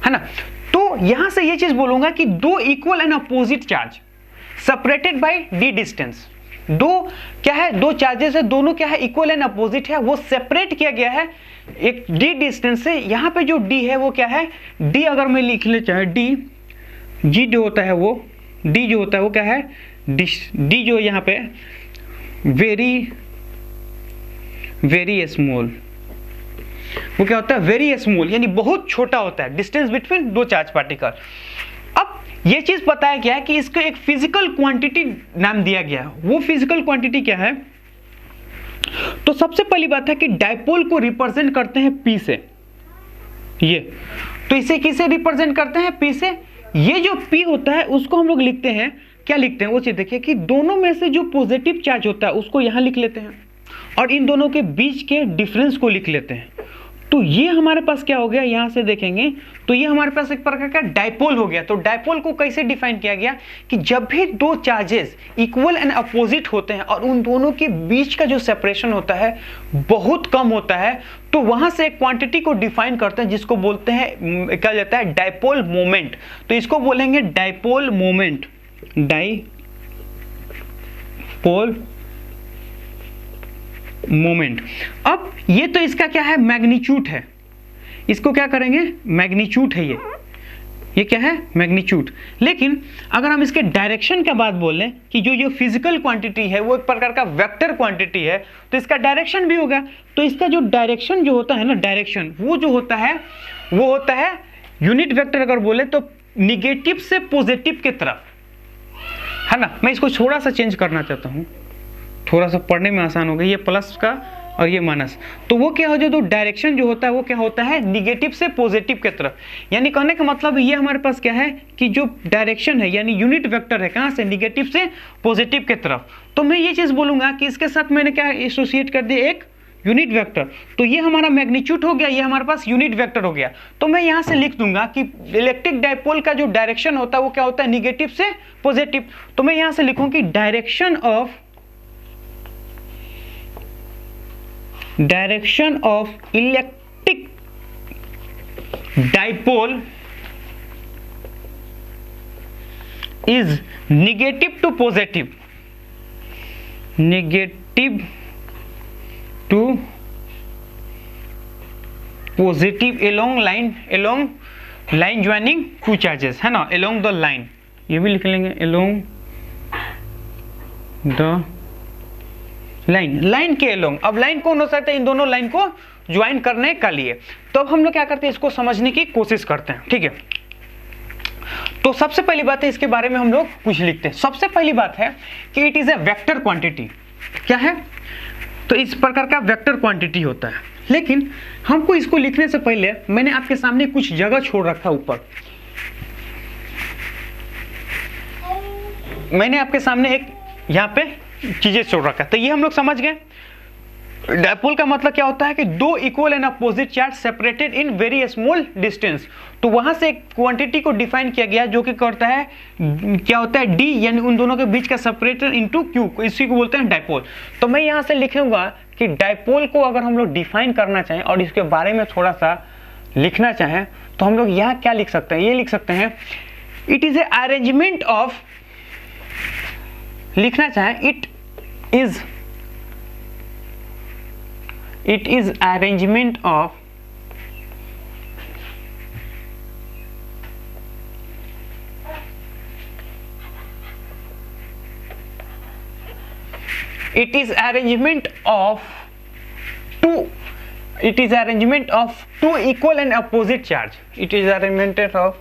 ना। तो यहां से ये चीज बोलूंगा कि दो equal and opposite charge separated by D distance. दो क्या है, दो चार्जेस है, दोनों क्या है, इक्वल एंड अपोजिट है, वो सेपरेट किया गया है एक डी डिस्टेंस से। यहां पे जो डी है वो क्या है, डी अगर मैं लिख ले चाहे डी, जी जो होता है वो डी जो होता है वो क्या है, डी जो यहाँ पे वेरी वेरी स्मॉल, वो क्या होता है, वेरी स्मॉल, यानी बहुत छोटा होता है डिस्टेंस बिटवीन दो चार्ज पार्टिकल। अब ये चीज बताया गया है कि इसको एक फिजिकल क्वांटिटी नाम दिया गया है। वो फिजिकल क्वांटिटी क्या है, तो सबसे पहली बात है कि डायपोल को रिप्रेजेंट करते हैं पी से। ये तो इसे किसे रिप्रेजेंट करते हैं, पी से। ये जो P होता है उसको हम लोग लिखते हैं, क्या लिखते हैं वो चीज देखिए कि दोनों में से जो पॉजिटिव चार्ज होता है उसको यहां लिख लेते हैं और इन दोनों के बीच के डिफरेंस को लिख लेते हैं। तो ये हमारे पास क्या हो गया, यहां से देखेंगे तो ये हमारे पास एक प्रकार का डायपोल हो गया। तो डायपोल को कैसे डिफाइन किया गया कि जब भी दो चार्जेस इक्वल एंड अपोजिट होते हैं और उन दोनों के बीच का जो सेपरेशन होता है बहुत कम होता है, तो वहां से एक क्वांटिटी को डिफाइन करते हैं जिसको बोलते हैं, क्या जाता है, डायपोल मोमेंट। तो इसको बोलेंगे डायपोल मोमेंट, डायपोल मोमेंट। अब ये तो इसका क्या है, मैग्नीट्यूड है, इसको क्या करेंगे, मैग्नीट्यूड है ये क्या है, मैग्नीट्यूड। लेकिन अगर हम इसके डायरेक्शन का बात बोलें कि जो फिजिकल क्वांटिटी है वो एक प्रकार का वेक्टर क्वांटिटी है, तो इसका डायरेक्शन भी होगा। तो इसका जो डायरेक्शन जो होता है ना, डायरेक्शन वो जो होता है वो होता है यूनिट वेक्टर। अगर बोले तो निगेटिव से पॉजिटिव की तरफ, है ना। मैं इसको थोड़ा सा चेंज करना चाहता हूँ, थोड़ा सा पढ़ने में आसान होगा, ये प्लस का और ये माइनस। तो वो क्या हो जाए, तो डायरेक्शन जो होता है वो क्या होता है, निगेटिव से पॉजिटिव की तरफ। यानी कहने का मतलब ये हमारे पास क्या है कि जो डायरेक्शन है यानी यूनिट वेक्टर है, कहाँ से, निगेटिव से पॉजिटिव की तरफ। तो मैं ये चीज बोलूंगा कि इसके साथ मैंने क्या एसोसिएट कर दिया, एक यूनिट वेक्टर। तो ये हमारा मैग्नीट्यूड हो गया, ये हमारे पास यूनिट वेक्टर हो गया। तो मैं यहाँ से लिख दूंगा कि इलेक्ट्रिक डायपोल का जो डायरेक्शन होता है वो क्या होता है, निगेटिव से पॉजिटिव। तो मैं यहाँ से लिखूं कि direction of electric dipole is negative to positive, negative to positive along line joining two charges, है ना, एलोंग द लाइन। ये भी लिख लेंगे, एलोंग द लाइन के एलोंग। अब लाइन कौन हो सकता है, इन दोनों लाइन को ज्वाइन करने का लिए। तो अब हम लोग क्या करते हैं, इसको समझने की कोशिश करते हैं, ठीक है। तो सबसे पहली बात है, इसके बारे में हम लोग कुछ लिखते हैं। सबसे पहली बात है कि it is a vector quantity. क्या है? तो इस प्रकार का वेक्टर क्वांटिटी होता है। लेकिन हमको इसको लिखने से पहले मैंने आपके सामने कुछ जगह छोड़ रखा ऊपर। मैंने आपके सामने एक यहाँ पे चीजें छोड़ रखा, तो ये हम लोग समझ गए। डायपोल का मतलब क्या होता है कि दो equal and opposite charge separated in very small distance. तो वहां से एक क्वांटिटी को डिफाइन किया गया जो कि करता है, क्या होता है, डी, यानी उन दोनों के बीच का सेपरेटर इनटू क्यू, इसी को बोलते हैं डायपोल। तो मैं यहां से लिखूंगा कि डायपोल को अगर हम लोग डिफाइन करना चाहें और इसके बारे में थोड़ा सा लिखना चाहें तो हम लोग यहाँ क्या लिख सकते हैं, ये लिख सकते हैं, it is a arrangement of, लिखना चाहें it is arrangement of two equal and opposite charge. It is arrangement of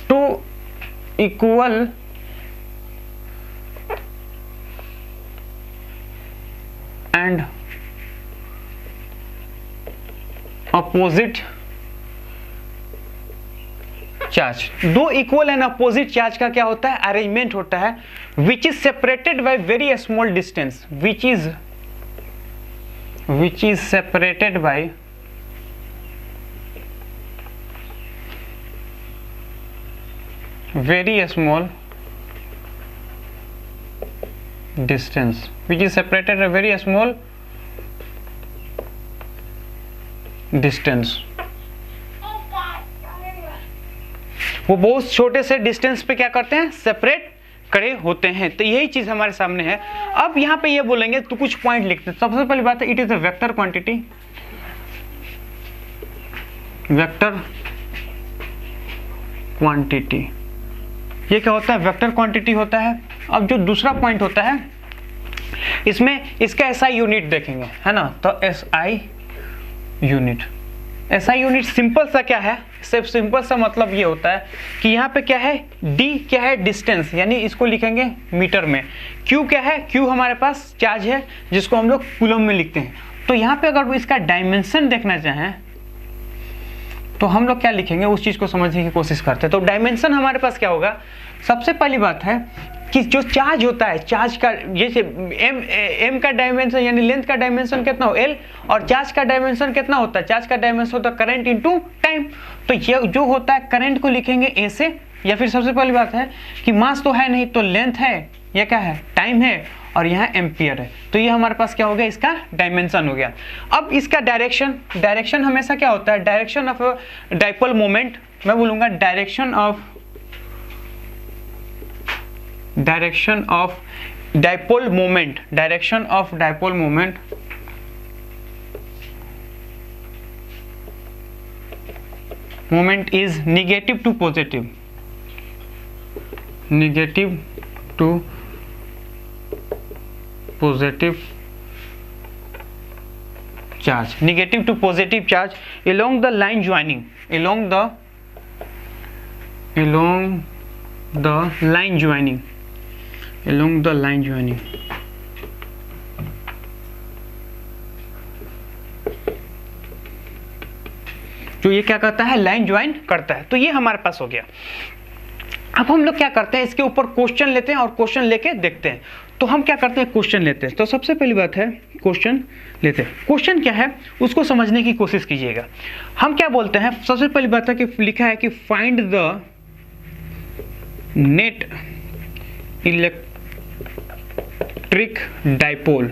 two equal and opposite charge. दो इक्वल एंड अपोजिट चार्ज का क्या होता है, अरेंजमेंट होता है, which is separated by very small distance, which is separated by very small distance, which is separated by very small distance. वो बहुत छोटे से डिस्टेंस पे क्या करते हैं, सेपरेट खड़े होते हैं। तो यही चीज हमारे सामने है। अब यहाँ पे ये बोलेंगे तो कुछ पॉइंट लिखते हैं। सबसे पहली बात है, it is a vector quantity, vector quantity. ये क्या होता है, वेक्टर क्वांटिटी होता है। अब जो दूसरा पॉइंट होता है, इसमें इसका एसआई यूनिट देखेंगे, है ना। तो SI unit, SI unit simple सा क्या है, सिर्फ सिंपल सा मतलब ये होता है कि यहाँ पे क्या है, डी क्या है, डिस्टेंस, यानी इसको लिखेंगे मीटर में। क्यू क्या है, क्यू हमारे पास चार्ज है जिसको हम लोग कूलम में लिखते हैं। तो यहाँ पे अगर इसका डायमेंशन देखना चाहें तो हम लोग क्या लिखेंगे, उस चीज को समझने की कोशिश करते हैं। तो डायमेंशन हमारे पास क्या होगा, सबसे पहली बात है कि जो चार्ज होता है, चार्ज का जैसे एम का डायमेंशन यानी लेंथ का डायमेंशन कितना हो, एल, और चार्ज का डायमेंशन कितना होता है, चार्ज का डायमेंशन होता है करंट इनटू टाइम। तो ये जो होता है, करंट को लिखेंगे ए से, या फिर सबसे पहली बात है कि मास तो है नहीं, तो लेंथ है, या क्या है, टाइम है, और यहाँ एम्पियर है। तो ये हमारे पास क्या हो गया, इसका डायमेंशन हो गया। अब इसका डायरेक्शन हमेशा क्या होता है, डायरेक्शन ऑफ डाइपोल मोमेंट, मैं बोलूंगा direction of dipole moment, direction of dipole moment is negative to positive, negative to positive charge, negative to positive charge along the line joining, along the line joining, along the line joining। जो ये क्या करता है, line join करता है। तो ये हमारे पास हो गया। अब हम लोग क्या करते हैं, इसके ऊपर क्वेश्चन लेते हैं और क्वेश्चन लेके देखते हैं। तो हम क्या करते हैं, क्वेश्चन लेते हैं। तो सबसे पहली बात है, क्वेश्चन लेते हैं। क्वेश्चन क्या है उसको समझने की कोशिश कीजिएगा। हम क्या बोलते हैं, सबसे पहली बात है कि लिखा है कि find the net electric dipole.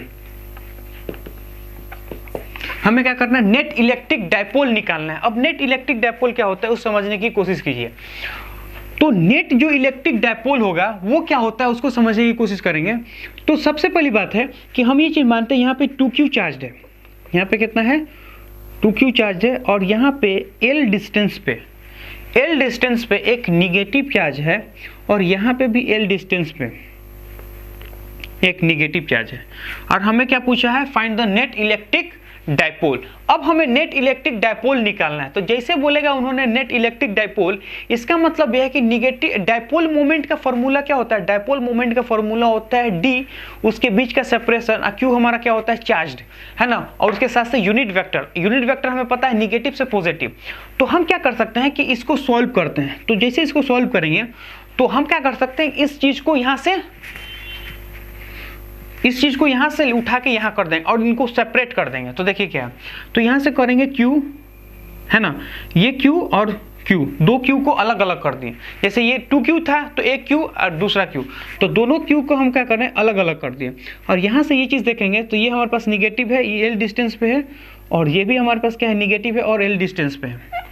हमें क्या करना है, नेट इलेक्ट्रिक डाइपोल निकालना है। अब नेट इलेक्ट्रिक डाइपोल क्या होता है उस समझने की कोशिश कीजिए। तो नेट जो इलेक्ट्रिक डाइपोल होगा वो क्या होता है उसको समझने की कोशिश करेंगे। तो सबसे पहली बात है कि हम ये चीज मानते हैं, यहाँ पे 2q चार्ज है, यहाँ पे कितना है, 2q चार्ज है, और यहाँ पे l डिस्टेंस पे एक निगेटिव चार्ज है, और यहाँ पे भी l डिस्टेंस पे एक निगेटिव चार्ज है। और हमें क्या पूछा है, find the net electric dipole. अब हमें नेट इलेक्ट्रिक डाइपोल निकालना है। तो जैसे बोलेगा उन्होंने नेट इलेक्ट्रिक डाइपोल, इसका मतलब यह है कि निगेटिव डाइपोल मोमेंट का फॉर्मूला क्या होता है, डाइपोल मोमेंट का फॉर्मूला होता है डी, उसके बीच का सेपरेशन, और क्यू हमारा क्या होता है, चार्ज्ड, है ना, और उसके साथ से यूनिट वेक्टर। यूनिट वेक्टर हमें पता है निगेटिव से पॉजिटिव। तो हम क्या कर सकते हैं कि इसको सॉल्व करते हैं। तो जैसे इसको सॉल्व करेंगे तो हम क्या कर सकते हैं, इस चीज को यहां से उठा के यहां कर देंगे और इनको सेपरेट कर देंगे। तो देखिए क्या, तो यहां से करेंगे Q, है ना, ये Q और Q, दो Q को अलग अलग कर दिए। जैसे ये 2Q था तो एक Q और दूसरा Q, तो दोनों Q को हम क्या कर रहे हैं, अलग अलग कर दिए। और यहां से ये चीज देखेंगे तो ये हमारे पास निगेटिव है, ये L डिस्टेंस पे है, और ये भी हमारे पास क्या है, निगेटिव है और L डिस्टेंस पे है।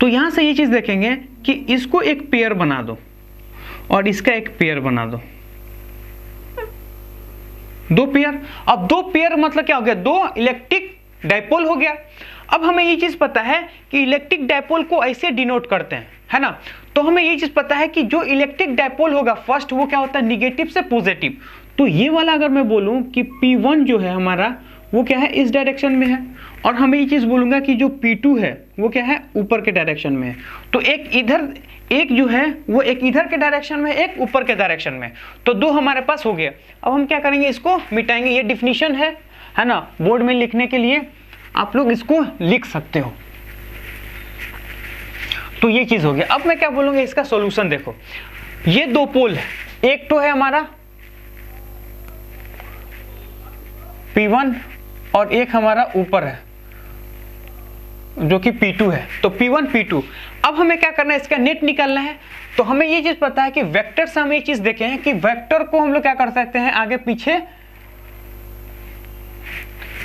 तो यहां से ये चीज देखेंगे कि इसको एक पेयर बना दो और इसका एक पेयर बना दो, दो पेयर। अब दो पेयर मतलब क्या हो गया, दो इलेक्ट्रिक डाइपोल हो गया। अब हमें ये चीज पता है कि इलेक्ट्रिक डाइपोल को ऐसे डिनोट करते हैं, है ना। तो हमें ये चीज पता है कि जो इलेक्ट्रिक डाइपोल होगा फर्स्ट, वो क्या होता है, निगेटिव से पॉजिटिव। तो ये वाला अगर मैं बोलूं कि P1 जो है हमारा, वो क्या है, इस डायरेक्शन में है, और हमें ये चीज बोलूंगा कि जो P2 है वो क्या है, ऊपर के डायरेक्शन में है। तो एक इधर, एक जो है वो एक इधर के डायरेक्शन में, एक ऊपर के डायरेक्शन में। तो दो हमारे पास हो गया। अब हम क्या करेंगे, इसको मिटाएंगे। ये डिफिनीशन है ना, बोर्ड में लिखने के लिए आप लोग इसको लिख सकते हो। तो ये चीज हो गया। अब मैं क्या बोलूंगा, इसका सॉल्यूशन देखो। ये दो पोल है, एक तो है हमारा P1 और एक हमारा ऊपर है जो कि P2 है। तो P1 P2। अब हमें क्या करना है, इसका नेट निकालना है। तो हमें ये चीज पता है कि वेक्टर से हम ये चीज देखे हैं कि वेक्टर को हम लोग क्या कर सकते हैं, आगे पीछे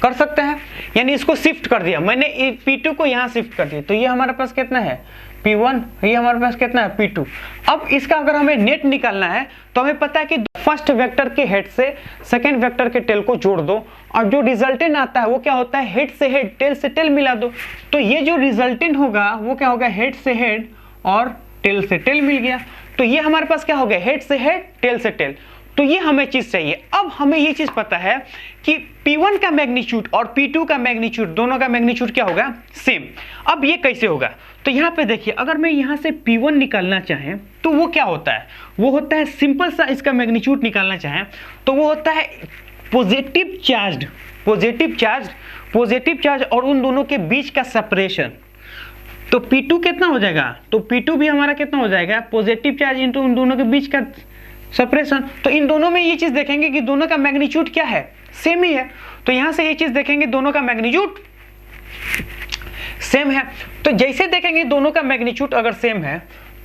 कर सकते हैं, यानी इसको शिफ्ट कर दिया मैंने, P2 को यहां शिफ्ट कर दिया। तो ये हमारे पास कितना है, P1, ये हमारे पास कितना है, P2। अब इसका अगर हमें नेट निकालना है तो हमें पता है कि फर्स्ट वेक्टर के हेड से सेकंड वेक्टर के टेल को जोड़ दो, और जो रिजल्टेंट आता है वो क्या होता है, हेड से हेड, टेल से टेल मिला दो। तो ये जो रिजल्टेंट होगा वो क्या होगा, हेड से हेड और टेल से टेल मिल गया। तो ये हमारे पास क्या हो गया, हेड से हेड, टेल से टेल। तो ये हमें चीज चाहिए। अब हमें ये चीज पता है कि P1 का मैग्नीट्यूड और P2 का मैग्नीट्यूड, दोनों का मैग्नीट्यूड क्या होगा, सेम। अब ये कैसे होगा, तो यहाँ पे देखिए, अगर मैं यहाँ से P1 निकालना चाहें तो वो क्या होता है, वो होता है सिंपल सा, इसका मैग्नीट्यूड निकालना चाहें तो वो होता है पॉजिटिव चार्ज और उन दोनों के बीच का सेपरेशन। तो P2 कितना हो जाएगा, तो P2 भी हमारा कितना हो जाएगा, पॉजिटिव चार्ज इंटू उन दोनों के बीच का सेपरेशन। तो इन दोनों में ये चीज देखेंगे कि दोनों का मैग्नीट्यूड क्या है, सेम ही है। तो यहां से ये चीज देखेंगे, दोनों का मैग्नीट्यूड सेम है। तो जैसे देखेंगे दोनों का मैग्नीट्यूड अगर सेम है,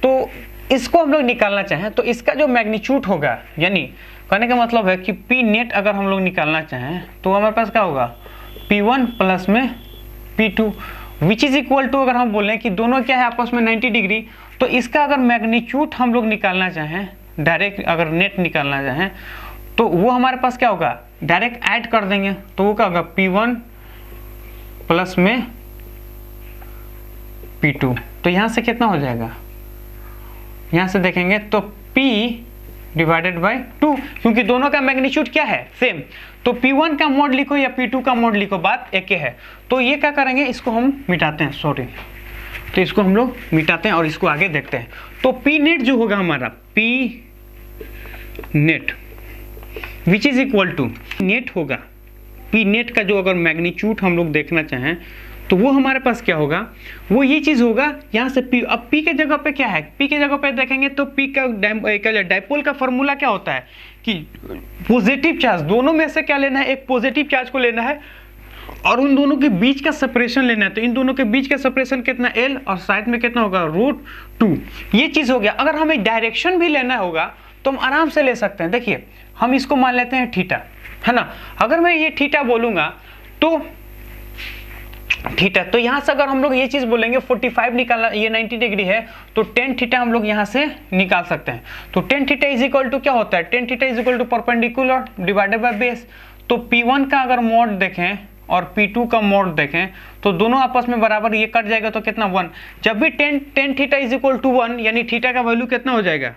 तो इसको हम लोग निकालना चाहें तो इसका जो मैग्नीट्यूड होगा, यानी कहने का मतलब है कि P नेट अगर हम लोग निकालना चाहें तो हमारे पास क्या होगा, P1 प्लस में P2 which is equal to, अगर हम बोलें कि दोनों क्या है आपस में 90 डिग्री, तो इसका अगर मैग्नीट्यूड हम लोग निकालना चाहें, डायरेक्ट अगर नेट निकालना चाहें, तो वो हमारे पास क्या होगा, डायरेक्ट ऐड कर देंगे। तो वो क्या होगा, P1 प्लस में P2। तो यहां से कितना हो जाएगा, यहां से देखेंगे तो P डिवाइडेड बाय 2, क्योंकि दोनों का मैग्नीट्यूड क्या है, सेम। तो P1 का मोड लिखो या P2 का मोड लिखो, बात एक ही है। तो ये क्या करेंगे, इसको हम मिटाते हैं, सॉरी, तो इसको हम लोग मिटाते हैं और इसको आगे देखते हैं। तो P नेट जो होगा हमारा, P net which is equal to net होगा, P नेट का जो अगर मैग्नीट्यूड हम लोग देखना चाहें तो वो हमारे पास क्या होगा, वो ये चीज होगा यहाँ से P। अब P के जगह पे क्या है, P के जगह पे देखेंगे तो P का डाइपोल का फॉर्मूला क्या होता है कि पॉजिटिव चार्ज, दोनों में से क्या लेना है, एक पॉजिटिव चार्ज को लेना है और उन दोनों के बीच का सेपरेशन लेना है। तो इन दोनों के बीच का सेपरेशन कितना, L, और साइड में कितना होगा, √2। ये चीज हो गया। अगर हमें डायरेक्शन भी लेना होगा तो हम आराम से ले सकते हैं। देखिए हम इसको मान लेते हैं थीटा, है ना। अगर मैं ये थीटा बोलूंगा तो थीटा, तो यहां से अगर हम लोग ये चीज बोलेंगे 45 निकालना, ये 90 डिग्री है, तो tan थीटा हम लोग यहां से निकाल सकते हैं। तो tan theta is equal to क्या होता है, tan theta is equal to perpendicular divided by base. तो P1 का अगर मोड देखें और P2 का मोड देखें तो दोनों आपस में बराबर, ये कट जाएगा तो कितना 1। जब भी tan theta is equal to 1, यानी थीटा का वैल्यू कितना हो जाएगा,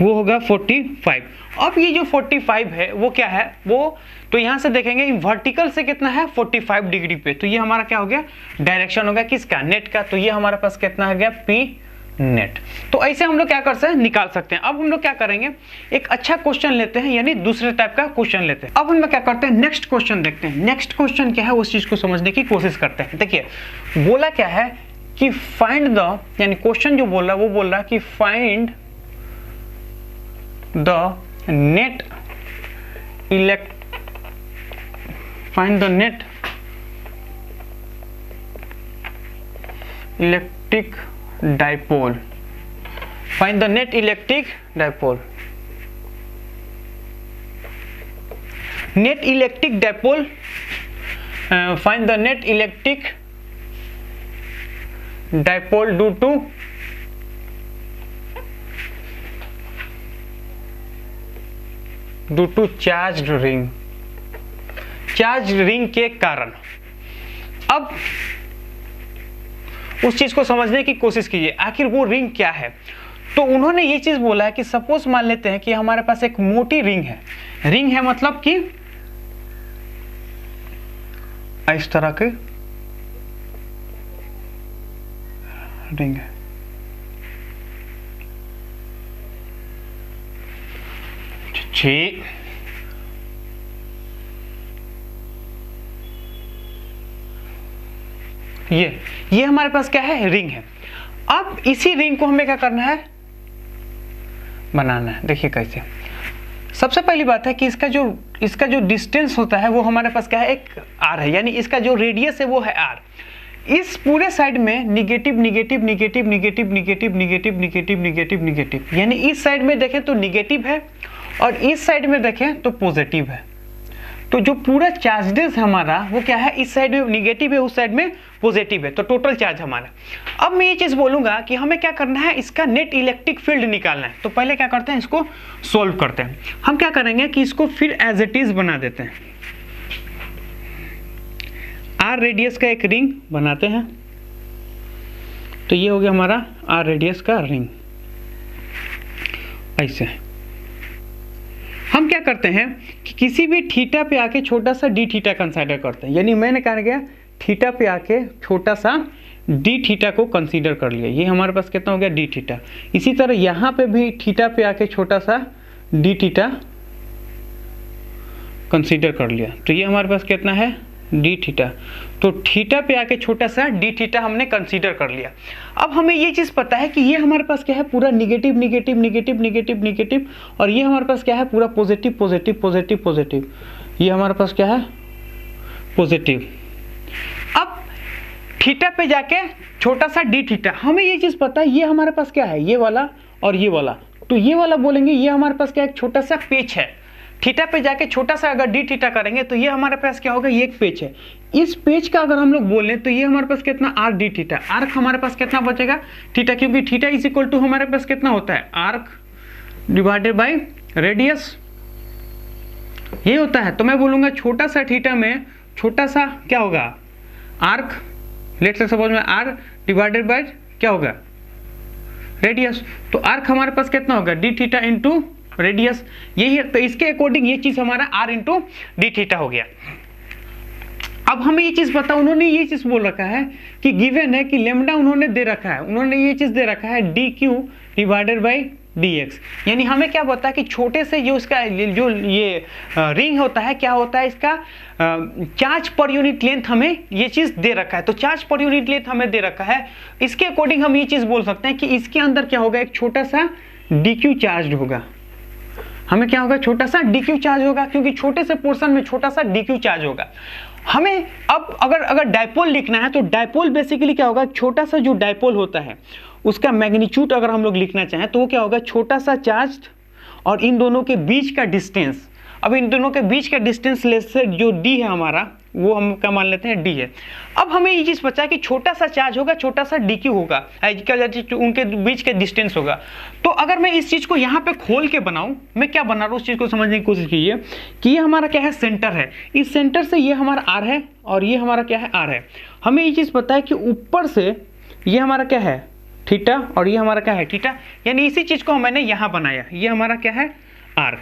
वो होगा 45। अब ये जो 45 है वो क्या है, वो तो यहाँ से देखेंगे वर्टिकल से कितना है 45 डिग्री पे, तो ये हमारा क्या हो गया डायरेक्शन हो गया किसका, नेट का। तो ये हमारे पास कितना हो गया पी नेट। तो ऐसे हम लोग क्या कर सकते हैं, निकाल सकते हैं। अब हम लोग क्या करेंगे, एक अच्छा क्वेश्चन लेते हैं, यानी दूसरे टाइप का क्वेश्चन लेते हैं। अब हम लोग क्या करते हैं, नेक्स्ट क्वेश्चन देखते हैं। नेक्स्ट क्वेश्चन क्या है उस चीज को समझने की कोशिश करते हैं। देखिए बोला क्या है कि फाइंड द, यानी क्वेश्चन जो बोल रहा है वो बोल रहा है कि find the net electric dipole, find the net electric dipole, net electric dipole, find the net electric dipole due to charged ring के कारण। अब उस चीज को समझने की कोशिश कीजिए, आखिर वो रिंग क्या है। तो उन्होंने ये चीज बोला है कि सपोज मान लेते हैं कि हमारे पास एक मोटी रिंग है, रिंग है मतलब कि इस तरह की रिंग है, ठीक। ये हमारे पास क्या है, रिंग है। अब इसी रिंग को हमें क्या करना है, बनाना है। देखिए कैसे, सबसे पहली बात है कि इसका जो डिस्टेंस होता है वो हमारे पास क्या है, एक आर है, यानी इसका जो रेडियस है वो है आर। इस पूरे साइड में negative negative negative negative negative negative negative negative negative, यानी इस साइड में देखें तो निगेटिव है और इस साइड में देखें तो पॉजिटिव है। तो जो पूरा चार्जेस हमारा वो क्या है, इस साइड में निगेटिव है, उस साइड में पॉजिटिव है, तो टोटल चार्ज हमारा। अब मैं ये चीज बोलूंगा कि हमें क्या करना है, इसका नेट इलेक्ट्रिक फील्ड निकालना है। तो पहले क्या करते हैं, इसको सॉल्व करते हैं। हम क्या करेंगे कि इसको फिर एज इट इज बना देते हैं। आर रेडियस का एक रिंग बनाते हैं, तो ये हो गया हमारा आर रेडियस का रिंग। ऐसे हम क्या करते हैं कि किसी भी थीटा पे आके छोटा सा डी थीटा कंसीडर करते हैं, यानी मैंने कहा गया थीटा पे आके छोटा सा डी थीटा को कंसीडर कर लिया। ये हमारे पास कितना हो गया, डी थीटा। इसी तरह यहाँ पे भी थीटा पे आके छोटा सा डी थीटा कंसीडर कर लिया, तो ये हमारे पास कितना है, डी थीटा। तो थीटा पे आके छोटा सा डी थीटा हमने कंसीडर कर लिया। अब हमें ये चीज पता है कि ये हमारे पास क्या है, पूरा negative negative negative negative negative, और ये हमारे पास क्या है, पूरा पॉजिटिव पॉजिटिव पॉजिटिव पॉजिटिव। ये हमारे पास क्या है, पॉजिटिव। अब थीटा पे जाके छोटा सा डी थीटा, हमें ये चीज पता है ये हमारे पास क्या है, ये वाला और ये वाला। तो ये वाला बोलेंगे ये हमारे पास क्या है, एक छोटा सा पेच है। थीटा पे जाके छोटा सा अगर डी थीटा करेंगे तो ये हमारे पास क्या होगा, ये एक पेच है। इस पेच का अगर हम लोग बोल लें तो ये हमारे पास कितना, आर्क डी थीटा। आर्क हमारे पास कितना बचेगा, थीटा, क्योंकि थीटा इज इक्वल टू हमारे पास कितना होता है, आर्क डिवाइडेड बाय रेडियस, ये होता है। तो मैं बोलूंगा छोटा सा थीटा में छोटा सा क्या होगा, आर्क, लेट्स से सपोज में आर डिवाइडेड बाय क्या होगा, रेडियस। तो आर्क हमारे पास कितना होगा, डी थीटा इंटू रेडियस, यही है। तो इसके अकॉर्डिंग ये चीज हमारा आर इंटू डी थीटा हो गया। अब हमें ये चीज पता, उन्होंने ये चीज बोल रखा है कि गिवन है कि लेमडा उन्होंने दे रखा है, उन्होंने ये चीज दे रखा है D Q divided by D x. यानी हमें क्या पता है कि छोटे से जो इसका जो ये रिंग होता है, क्या होता है, इसका चार्ज पर यूनिट लेंथ हमें ये चीज दे रखा है। तो चार्ज पर यूनिट लेंथ हमें दे रखा है, इसके अकॉर्डिंग हम ये चीज बोल सकते हैं कि इसके अंदर क्या होगा, एक छोटा सा डी क्यू चार्ज होगा। हमें क्या होगा, छोटा सा डी क्यू चार्ज होगा, क्योंकि छोटे से पोर्शन में छोटा सा डी क्यू चार्ज होगा। हमें अब अगर डायपोल लिखना है तो डायपोल बेसिकली क्या होगा, छोटा सा जो डायपोल होता है उसका मैग्नीट्यूड अगर हम लोग लिखना चाहें तो वो क्या होगा, छोटा सा चार्ज और इन दोनों के बीच का डिस्टेंस। अब इन दोनों के बीच का डिस्टेंस लेस से जो डी है हमारा, वो हम क्या मान लेते हैं, डी है। अब हमें ये चीज पता है कि छोटा सा चार्ज होगा, छोटा सा डी क्यू होगा, उनके बीच के डिस्टेंस होगा। तो अगर मैं इस चीज को यहाँ पे खोल के बनाऊं, मैं क्या बना रहा हूँ उस चीज को समझने की कोशिश कीजिए कि ये हमारा क्या है, सेंटर है। इस सेंटर से ये हमारा आर है और ये हमारा क्या है, आर है। हमें ये चीज पता है कि ऊपर से ये हमारा क्या है, थीटा, और ये हमारा क्या है, थीटा। यानी इसी चीज को मैंने यहाँ बनाया, ये हमारा क्या है, आर्क।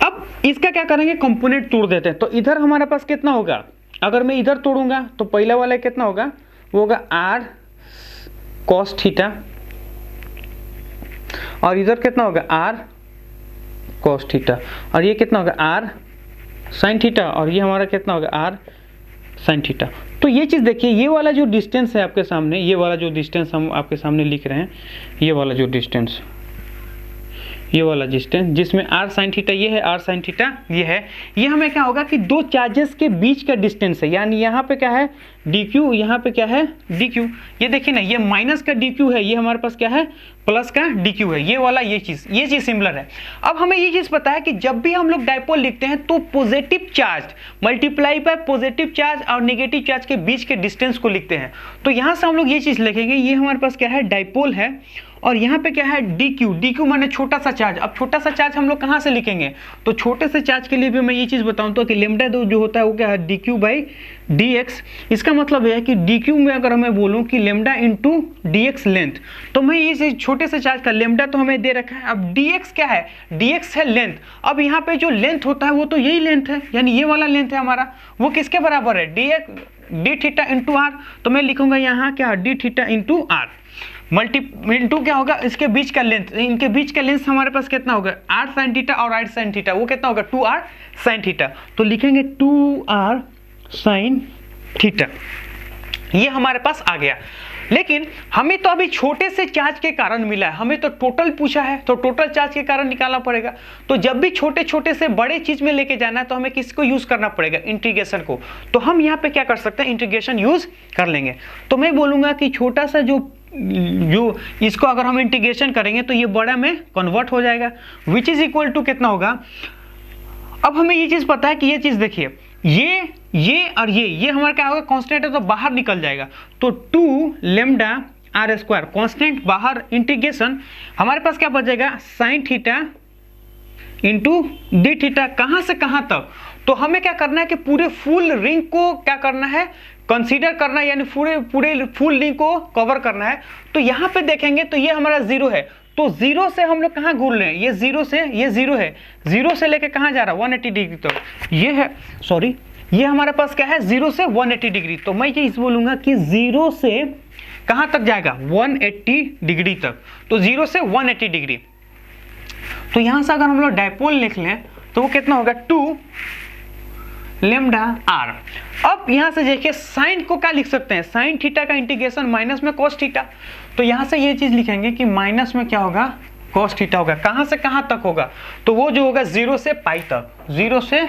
अब इसका क्या करेंगे, कंपोनेंट तोड़ देते हैं। तो इधर हमारे पास कितना होगा, अगर मैं इधर तोड़ूंगा तो पहला वाला कितना होगा, वो होगा r cos थीटा, और इधर कितना होगा r cos थीटा, और ये कितना होगा r sin थीटा, और ये हमारा कितना होगा r sin थीटा। तो ये चीज़ देखिए, ये वाला जो डिस्टेंस है आपके सामने, ये वाला जो डिस्टेंस हम आपके सामने लिख रहे हैं, ये वाला जो डिस्टेंस, ये वाला डिस्टेंस जिसमें r sin थीटा ये है, r sin थीटा ये है, ये हमें क्या होगा कि दो चार्जेस के बीच का डिस्टेंस है। यानी यहाँ पे क्या है dq, यहाँ पे क्या है dq। ये देखिए ना, ये माइनस का dq है, ये हमारे पास क्या है प्लस का dq है, ये वाला ये चीज़ सिमिलर है। अब हमें ये चीज़ पता है कि जब भी हम लोग डायपोल लिखते हैं तो positive charge multiply by positive charge और नेगेटिव चार्ज के बीच के डिस्टेंस को लिखते हैं। तो यहाँ से हम लोग ये चीज़ लिखेंगे, ये हमारे पास क्या है डायपोल है, और यहाँ पे क्या है dq माने छोटा सा चार्ज। अब छोटा सा चार्ज हम लोग कहाँ से लिखेंगे, तो छोटे से चार्ज के लिए भी मैं ये चीज़ बताऊँ तो कि लेमडा जो होता है वो क्या है dq बाई dx। इसका मतलब है कि dq में अगर मैं बोलूँ कि लेमडा इंटू dx लेंथ, तो मैं ये छोटे से चार्ज का लेमडा तो हमें दे रखा है, अब dx क्या है, dx है लेंथ। अब यहाँ पे जो लेंथ होता है वो तो यही लेंथ है, यानी ये वाला लेंथ है हमारा, वो किसके बराबर है d थीटा इंटू r। तो मैं लिखूंगा यहाँ क्या d theta into r into क्या होगा इसके बीच का लेंथ, इनके बीच का लेंथ हमारे पास कितना होगा r sin थीटा और r sin थीटा, वो कितना होगा 2r sin थीटा। तो लिखेंगे 2r sin थीटा, ये हमारे पास आ गया। लेकिन हमें तो अभी छोटे से चार्ज के कारण मिला है, हमें तो टोटल पूछा है, तो टोटल चार्ज के कारण निकालना पड़ेगा। तो जब भी छोटे छोटे से बड़े चीज में लेके जाना है तो हमें किसको यूज करना पड़ेगा, इंटीग्रेशन को। तो हम यहाँ पे क्या कर सकते हैं, इंटीग्रेशन यूज कर लेंगे। तो मैं बोलूंगा कि छोटा सा जो इसको अगर हम इंटीग्रेशन करेंगे तो ये बड़ा में कन्वर्ट हो जाएगा, विच इज इक्वल टू कितना होगा। अब हमें ये चीज पता है कि ये चीज देखिए, ये और ये हमारा क्या होगा कांस्टेंट है, तो बाहर निकल जाएगा। तो 2 लेमडा r स्क्वायर कांस्टेंट बाहर, इंटीग्रेशन हमारे पास क्या बचेगा sine theta into D theta, कहां से कहां तक। तो हमें क्या करना है कि पूरे फुल रिंग को क्या करना है, कंसीडर करना है, यानी पूरे फुल रिंग को कवर करना है। तो यहाँ पे देखेंगे तो ये हमारा 0 है, तो 0 से हम लोग कहाँ घूर रहे हैं, ये 0 से, ये 0 है, 0 से लेके कहाँ जा रहा है 180 डिग्री तक। ये है सॉरी, ये हमारे पास क्या है 0 से 180 डिग्री। तो मैं ये बोलूंगा कि 0 से कहाँ तक जाएगा 180 डिग्री तक, तो 0 से 180 डिग्री। तो यहाँ से अगर हम लोग डायपोल लिख लें तो वो कितना होगा 2 लेमडा r। अब यहाँ से देखिए साइन को क्या लिख सकते हैं, साइन थीटा का इंटीग्रेशन माइनस में cos थीटा। तो यहाँ से ये चीज लिखेंगे कि माइनस में क्या होगा cos थीटा होगा, कहाँ से कहाँ तक होगा, तो वो जो होगा 0 से पाई तक, 0 से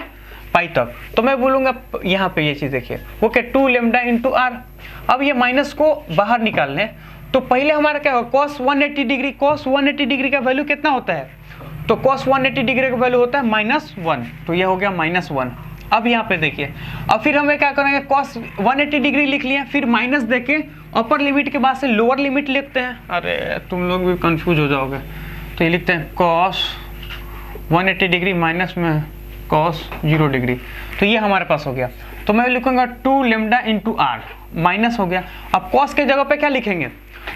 पाई तक। तो मैं बोलूंगा यहाँ पे ये चीज देखिए वो क्या 2 लेमडा इंटू r। अब ये माइनस को बाहर निकाल लें तो पहले हमारा क्या होगा cos 180 डिग्री, cos 180 डिग्री का वैल्यू कितना होता है, तो cos 180 डिग्री का वैल्यू होता है -1, तो ये हो गया -1। अब यहाँ पे देखिए, अब फिर हमें क्या करेंगे cos 180 डिग्री लिख लिया, फिर माइनस देके अपर लिमिट के बाद से लोअर लिमिट लिखते हैं। अरे तुम लोग भी कंफ्यूज हो जाओगे, तो ये लिखते हैं cos 180 डिग्री माइनस में cos 0 डिग्री, तो ये हमारे पास हो गया। तो मैं लिखूंगा 2 लेमडा इंटू r, माइनस हो गया। अब cos के जगह पे क्या लिखेंगे,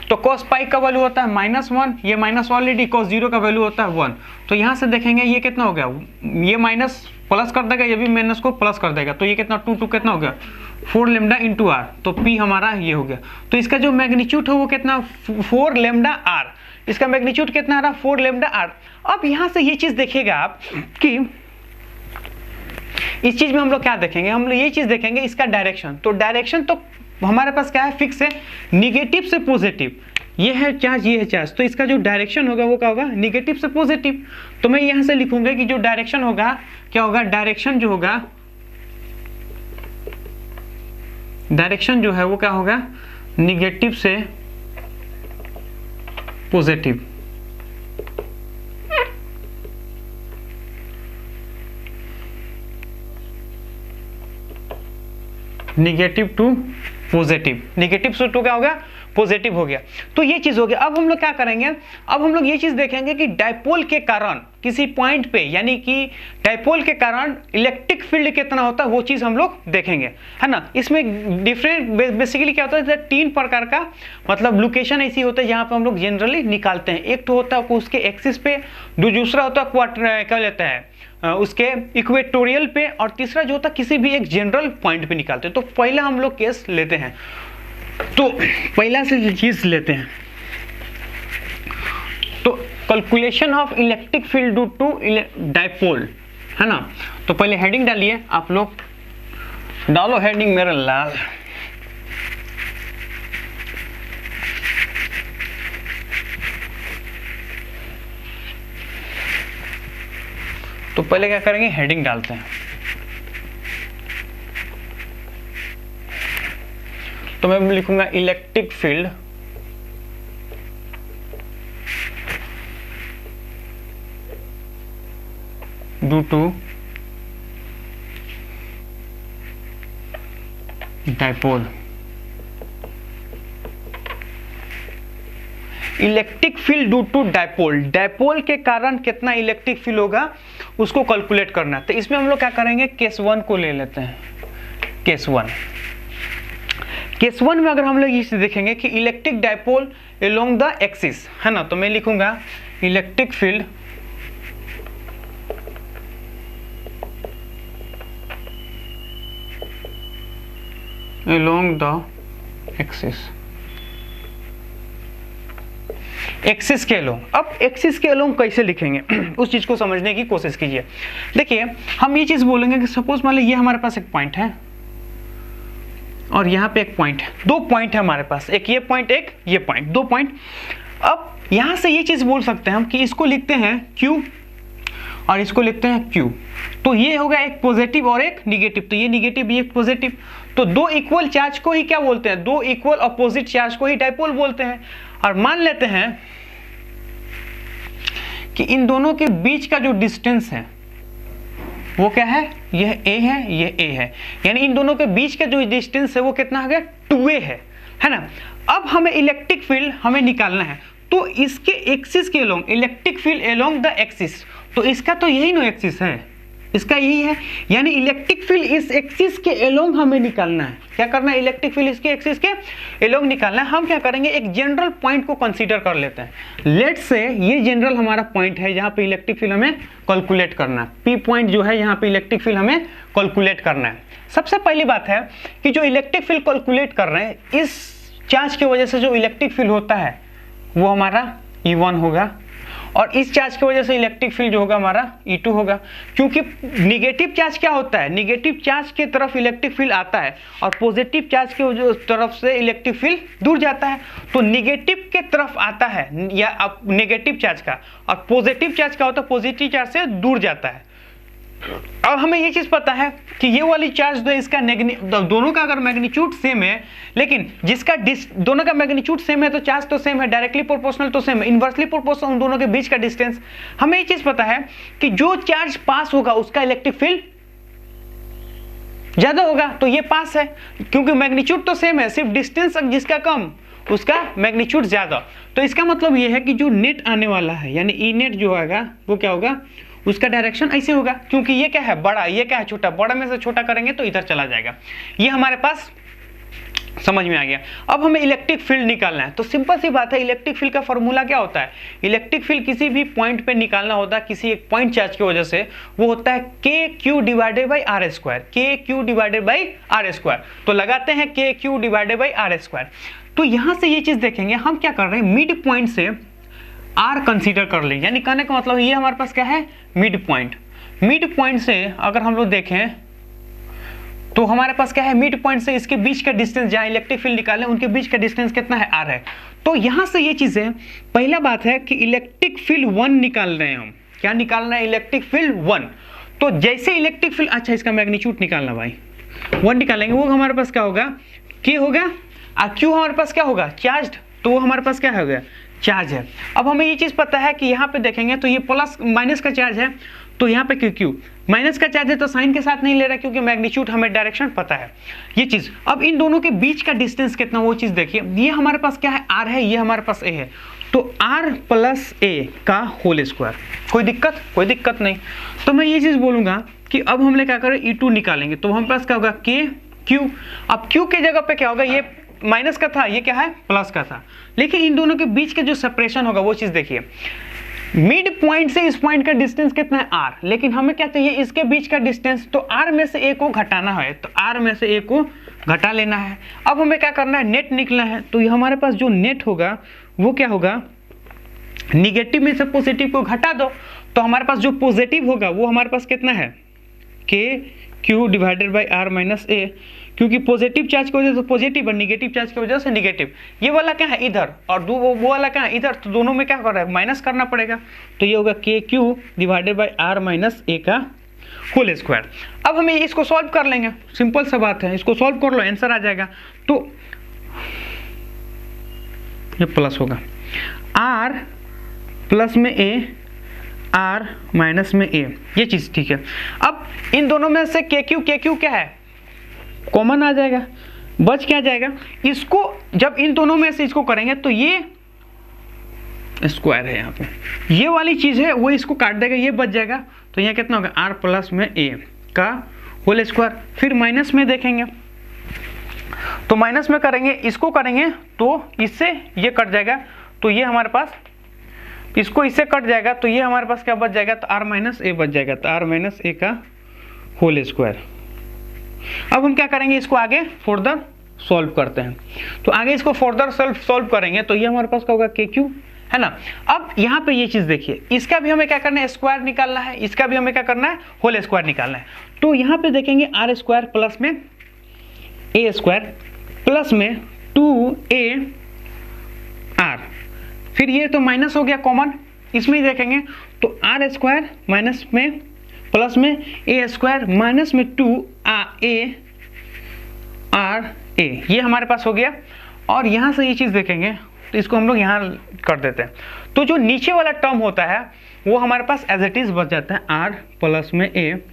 तो cos पाई का वैल्यू होता है -1, ये माइनस ऑलरेडी, cos 0 का वैल्यू होता है 1। तो यहाँ से देखेंगे ये कितना हो गया, ये माइनस प्लस कर देगा, ये भी माइनस को प्लस कर देगा, तो ये कितना 2 कितना हो गया 4 लेमडा इंटू r। तो p हमारा ये हो गया। तो इसका जो मैग्नीट्यूड है वो कितना 4 लेमडा r, इसका मैग्नीट्यूड कितना आ रहा 4 लेमडा r। अब यहाँ से ये चीज देखिएगा आप कि इस चीज में हम लोग क्या देखेंगे, हम लोग ये चीज देखेंगे इसका डायरेक्शन। तो डायरेक्शन तो हमारे पास क्या है फिक्स है, निगेटिव से पॉजिटिव, ये है चार्ज ये है चार्ज, तो इसका जो डायरेक्शन होगा वो क्या होगा निगेटिव से पॉजिटिव। तो मैं यहाँ से लिखूंगा कि जो डायरेक्शन होगा क्या होगा, डायरेक्शन जो होगा, डायरेक्शन जो है वो क्या होगा निगेटिव से positive. Negative to positive, negative से टू क्या होगा पॉजिटिव हो गया। तो ये चीज हो गया। अब हम लोग क्या करेंगे, अब हम लोग ये चीज देखेंगे कि डायपोल के कारण किसी पॉइंट पे यानी कि डाइपोल के कारण इलेक्ट्रिक फील्ड कितना होता है वो चीज़ हम लोग देखेंगे, है ना। इसमें डिफरेंट बेसिकली क्या होता है, 3 प्रकार का मतलब लोकेशन ऐसी होता है जहाँ पे हम लोग जनरली निकालते हैं। एक तो होता है उसके एक्सिस पे, दूसरा होता है क्वार्टर क्या लेता है उसके इक्वेटोरियल पे, और तीसरा जो होता है किसी भी एक जनरल पॉइंट पे निकालते हैं। तो पहला हम लोग केस लेते हैं, तो पहला से चीज लेते हैं, तो calculation of electric field due to dipole, है ना। तो पहले हेडिंग डालिए, आप लोग डालो हेडिंग मेरा लाल। तो पहले क्या करेंगे, हेडिंग डालते हैं। तो मैं लिखूंगा electric field due to dipole. Electric field due to dipole, dipole के कारण कितना इलेक्ट्रिक फील्ड होगा उसको कैलकुलेट करना है। तो इसमें हम लोग क्या करेंगे, केस 1 को ले लेते हैं। केस 1 में अगर हम लोग इसे देखेंगे कि electric dipole along the axis, है ना। तो मैं लिखूंगा electric field along the axis, axis के अलोंग। अब एक्सिस के अलोंग कैसे लिखेंगे उस चीज को समझने की कोशिश कीजिए। देखिए हम ये चीज बोलेंगे कि सपोज मान लो ये हमारे पास एक पॉइंट है और यहाँ पे एक पॉइंट है, 2 पॉइंट है हमारे पास, एक ये पॉइंट एक ये पॉइंट, 2 पॉइंट। अब यहाँ से ये चीज बोल सकते हैं हम कि इसको लिखते हैं Q और इसको लिखते हैं Q। तो ये होगा एक पॉजिटिव और एक निगेटिव, तो ये निगेटिव ये एक पॉजिटिव। तो 2 इक्वल चार्ज को ही क्या बोलते हैं, 2 इक्वल अपोजिट चार्ज को ही डाइपोल बोलते हैं। और मान लेते हैं कि इन दोनों के बीच का जो डिस्टेंस है वो क्या है, यह A है, यह A है, यानी इन दोनों के बीच का जो डिस्टेंस है वो कितना हो गया, 2A है ना। अब हमें इलेक्ट्रिक फील्ड हमें निकालना है, तो इसके एक्सिस के along electric field along the axis, तो इसका तो यही नो एक्सिस है, इसका यही है, यानी इलेक्ट्रिक फील्ड इस एक्सिस के अलोंग हमें निकालना है। क्या करना है, इलेक्ट्रिक फील्ड इसके एक्सिस के अलोंग निकालना है। हम क्या करेंगे, एक जनरल पॉइंट को कंसीडर कर लेते हैं। लेट्स से ये जनरल हमारा पॉइंट है जहां पे इलेक्ट्रिक फील्ड हमें कैलकुलेट करना है, पी पॉइंट जो है यहाँ पे इलेक्ट्रिक फील्ड हमें कैलकुलेट करना है। सबसे पहली बात है कि जो इलेक्ट्रिक फील्ड कैलकुलेट कर रहे हैं, इस चार्ज की वजह से जो इलेक्ट्रिक फील्ड होता है वो हमारा E1 होगा, और इस चार्ज की वजह से इलेक्ट्रिक फील्ड जो होगा हमारा E2 होगा। क्योंकि निगेटिव चार्ज क्या होता है, निगेटिव चार्ज की तरफ इलेक्ट्रिक फील्ड आता है और पॉजिटिव चार्ज की तरफ से इलेक्ट्रिक फील्ड दूर जाता है। तो निगेटिव के तरफ आता है या नेगेटिव चार्ज का, और पॉजिटिव चार्ज का होता है पॉजिटिव चार्ज से दूर जाता है। अब हमें ये चीज पता है कि ये वाली चार्ज जो है इसका दोनों का अगर मैग्नीट्यूड सेम है, लेकिन जिसका दोनों का मैग्नीट्यूड सेम है तो चार्ज तो सेम है, डायरेक्टली प्रोपोर्शनल तो सेम है, इनवर्सली प्रोपोर्शनल उन दोनों के बीच का डिस्टेंस। हमें ये चीज पता है कि जो चार्ज पास होगा उसका इलेक्ट्रिक फील्ड ज्यादा होगा, तो ये पास है क्योंकि मैग्नीट्यूड तो सेम है, सिर्फ डिस्टेंस जिसका कम उसका मैग्नीट्यूड ज्यादा। तो इसका मतलब ये है कि जो नेट आने वाला है यानी ई नेट जो होगा वो क्या होगा, उसका डायरेक्शन ऐसे होगा, क्योंकि ये क्या है बड़ा, ये क्या है छोटा, बड़ा में से छोटा करेंगे तो इधर चला जाएगा। ये हमारे पास समझ में आ गया। अब हमें इलेक्ट्रिक फील्ड निकालना है, तो सिंपल सी बात है, इलेक्ट्रिक फील्ड का फॉर्मूला क्या होता है, इलेक्ट्रिक फील्ड किसी भी पॉइंट पे निकालना होता है किसी एक पॉइंट चार्ज की वजह से, वो होता है KQ divided by R square, KQ divided by R square. तो लगाते हैं KQ divided by R square. तो यहां से ये चीज देखेंगे हम क्या कर रहे हैं, मिड पॉइंट से R कंसीडर कर लें, यानी कहने का मतलब ये हमारे पास क्या है, मिड पॉइंट। मिड पॉइंट से अगर हम लोग देखें तो हमारे पास क्या है, मिड पॉइंट से इसके बीच का डिस्टेंस, जहां इलेक्ट्रिक फील्ड निकालें उनके बीच का डिस्टेंस कितना है, R है। तो यहां से ये चीजें, पहला बात है कि इलेक्ट्रिक फील्ड 1 निकाल रहे हैं हम, क्या निकालना है, इलेक्ट्रिक फील्ड 1। तो जैसे इलेक्ट्रिक फील्ड, अच्छा इसका मैग्नीट्यूड निकालना भाई, 1 निकालेंगे, वो हमारे पास क्या होगा, K होगा, और Q हमारे पास क्या होगा, चार्ज, तो वो हमारे पास क्या हो गया, चार्ज है। अब हमें ये चीज पता है कि यहाँ पे देखेंगे तो ये प्लस माइनस का चार्ज है, तो यहाँ पे क्यू माइनस का चार्ज है तो साइन के साथ नहीं ले रहा क्योंकि मैग्नीट्यूड हमें डायरेक्शन पता है, ये चीज। अब इन दोनों के बीच का डिस्टेंस कितना, वो चीज देखिए, ये हमारे पास क्या है, R है, ये हमारे पास A है। तो r प्लस a का होल स्क्वायर। कोई दिक्कत नहीं। तो मैं ये चीज़ बोलूँगा कि अब हम लोग क्या करें, E2 निकालेंगे तो हमारे पास क्या होगा, k q। अब q के जगह पे क्या होगा, ये माइनस का था, ये क्या है, प्लस का था। लेकिन इन दोनों के बीच के जो सेपरेशन होगा वो चीज़ देखिए, मिड पॉइंट से इस पॉइंट का डिस्टेंस कितना है, r। लेकिन हमें क्या चाहिए, इसके बीच का डिस्टेंस। तो r में से a को घटाना है, तो r में से a को घटा लेना है। अब हमें क्या करना है, नेट निकलना है। तो ये हमारे पास जो नेट होगा वो क्या होगा, निगेटिव में से पॉजिटिव को घटा दो तो हमारे पास जो पॉजिटिव होगा वो हमारे पास कितना है, के q divided by r minus a. क्योंकि पॉजिटिव चार्ज की वजह से पॉजिटिव और निगेटिव चार्ज की वजह से निगेटिव। ये वाला क्या है इधर और वो वाला क्या है इधर, तो दोनों में क्या कर रहा है, माइनस करना पड़ेगा। तो ये होगा के q divided by r minus a का होल स्क्वायर। अब हमें इसको सॉल्व कर लेंगे, सिंपल सा बात है, इसको सॉल्व कर लो, आंसर आ जाएगा। तो ये प्लस होगा, आर प्लस में ए, आर माइनस में ए, ये चीज़ ठीक है। अब इन दोनों में से के क्यू क्या है, कॉमन आ जाएगा, बच क्या जाएगा, इसको जब इन दोनों में से इसको करेंगे तो ये स्क्वायर है, यहाँ पे ये वाली चीज़ है वो इसको काट देगा, ये बच जाएगा। तो यहाँ कितना होगा, आर प्लस में ए का होल स्क्वायर। फिर माइनस में देखेंगे तो माइनस में करेंगे, इसको करेंगे तो इससे ये कट जाएगा, तो ये हमारे पास इसको इससे कट जाएगा, तो ये हमारे पास क्या बच जाएगा, तो आर माइनस ए बच जाएगा, तो आर माइनस ए का होल स्क्वायर। अब हम क्या करेंगे, इसको आगे फर्दर सॉल्व करते हैं। तो आगे इसको फर्दर सॉल्व करेंगे तो ये हमारे पास क्या होगा, के क्यू, है ना। अब यहाँ पे ये चीज़ देखिए, इसका भी हमें क्या करना है, स्क्वायर निकालना है, इसका भी हमें क्या करना है, होल स्क्वायर निकालना है। तो यहाँ पे देखेंगे आर स्क्वायर प्लस में ए स्क्वायर प्लस में 2a आर, फिर ये तो माइनस हो गया कॉमन, इसमें ही देखेंगे तो आर स्क्वायर माइनस में प्लस में ए स्क्वायर माइनस में 2a आर ए, ये हमारे पास हो गया। और यहाँ से ये चीज़ देखेंगे तो इसको हम लोग यहाँ कर देते हैं, तो जो नीचे वाला टर्म होता है वो हमारे पास एज इट इज़ बच जाता है, आर प्लस में ए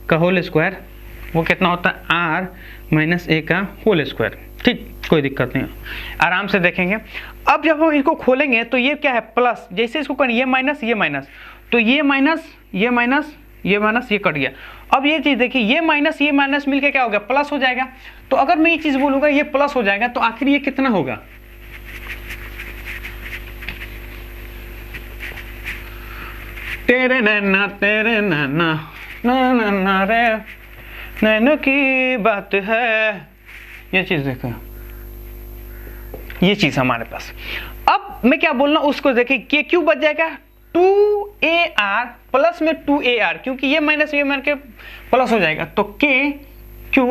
का होल स्क्वायर, वो कितना होता है, आर माइनस ए का होल स्क्वायर। ठीक, कोई दिक्कत नहीं, आराम से देखेंगे। अब जब हम इसको खोलेंगे तो ये क्या है, प्लस, जैसे इसको करें ये माइनस तो ये माइनस ये कट गया। अब ये चीज़ देखिए, ये माइनस मिलके क्या हो गया, प्लस हो जाएगा। तो अगर मैं ये चीज़ बोलूँगा ये प्लस हो जाएगा तो आखिर ये कितना होगा, तेरे नैना ना रे नैनो की बात है, ये चीज़ देखो, ये चीज़ हमारे पास। अब मैं क्या बोल रहा हूँ उसको देखिए, के क्यू बच जाएगा 2ar प्लस में 2ar, क्योंकि ये माइनस ये मान के प्लस हो जाएगा, तो के क्यू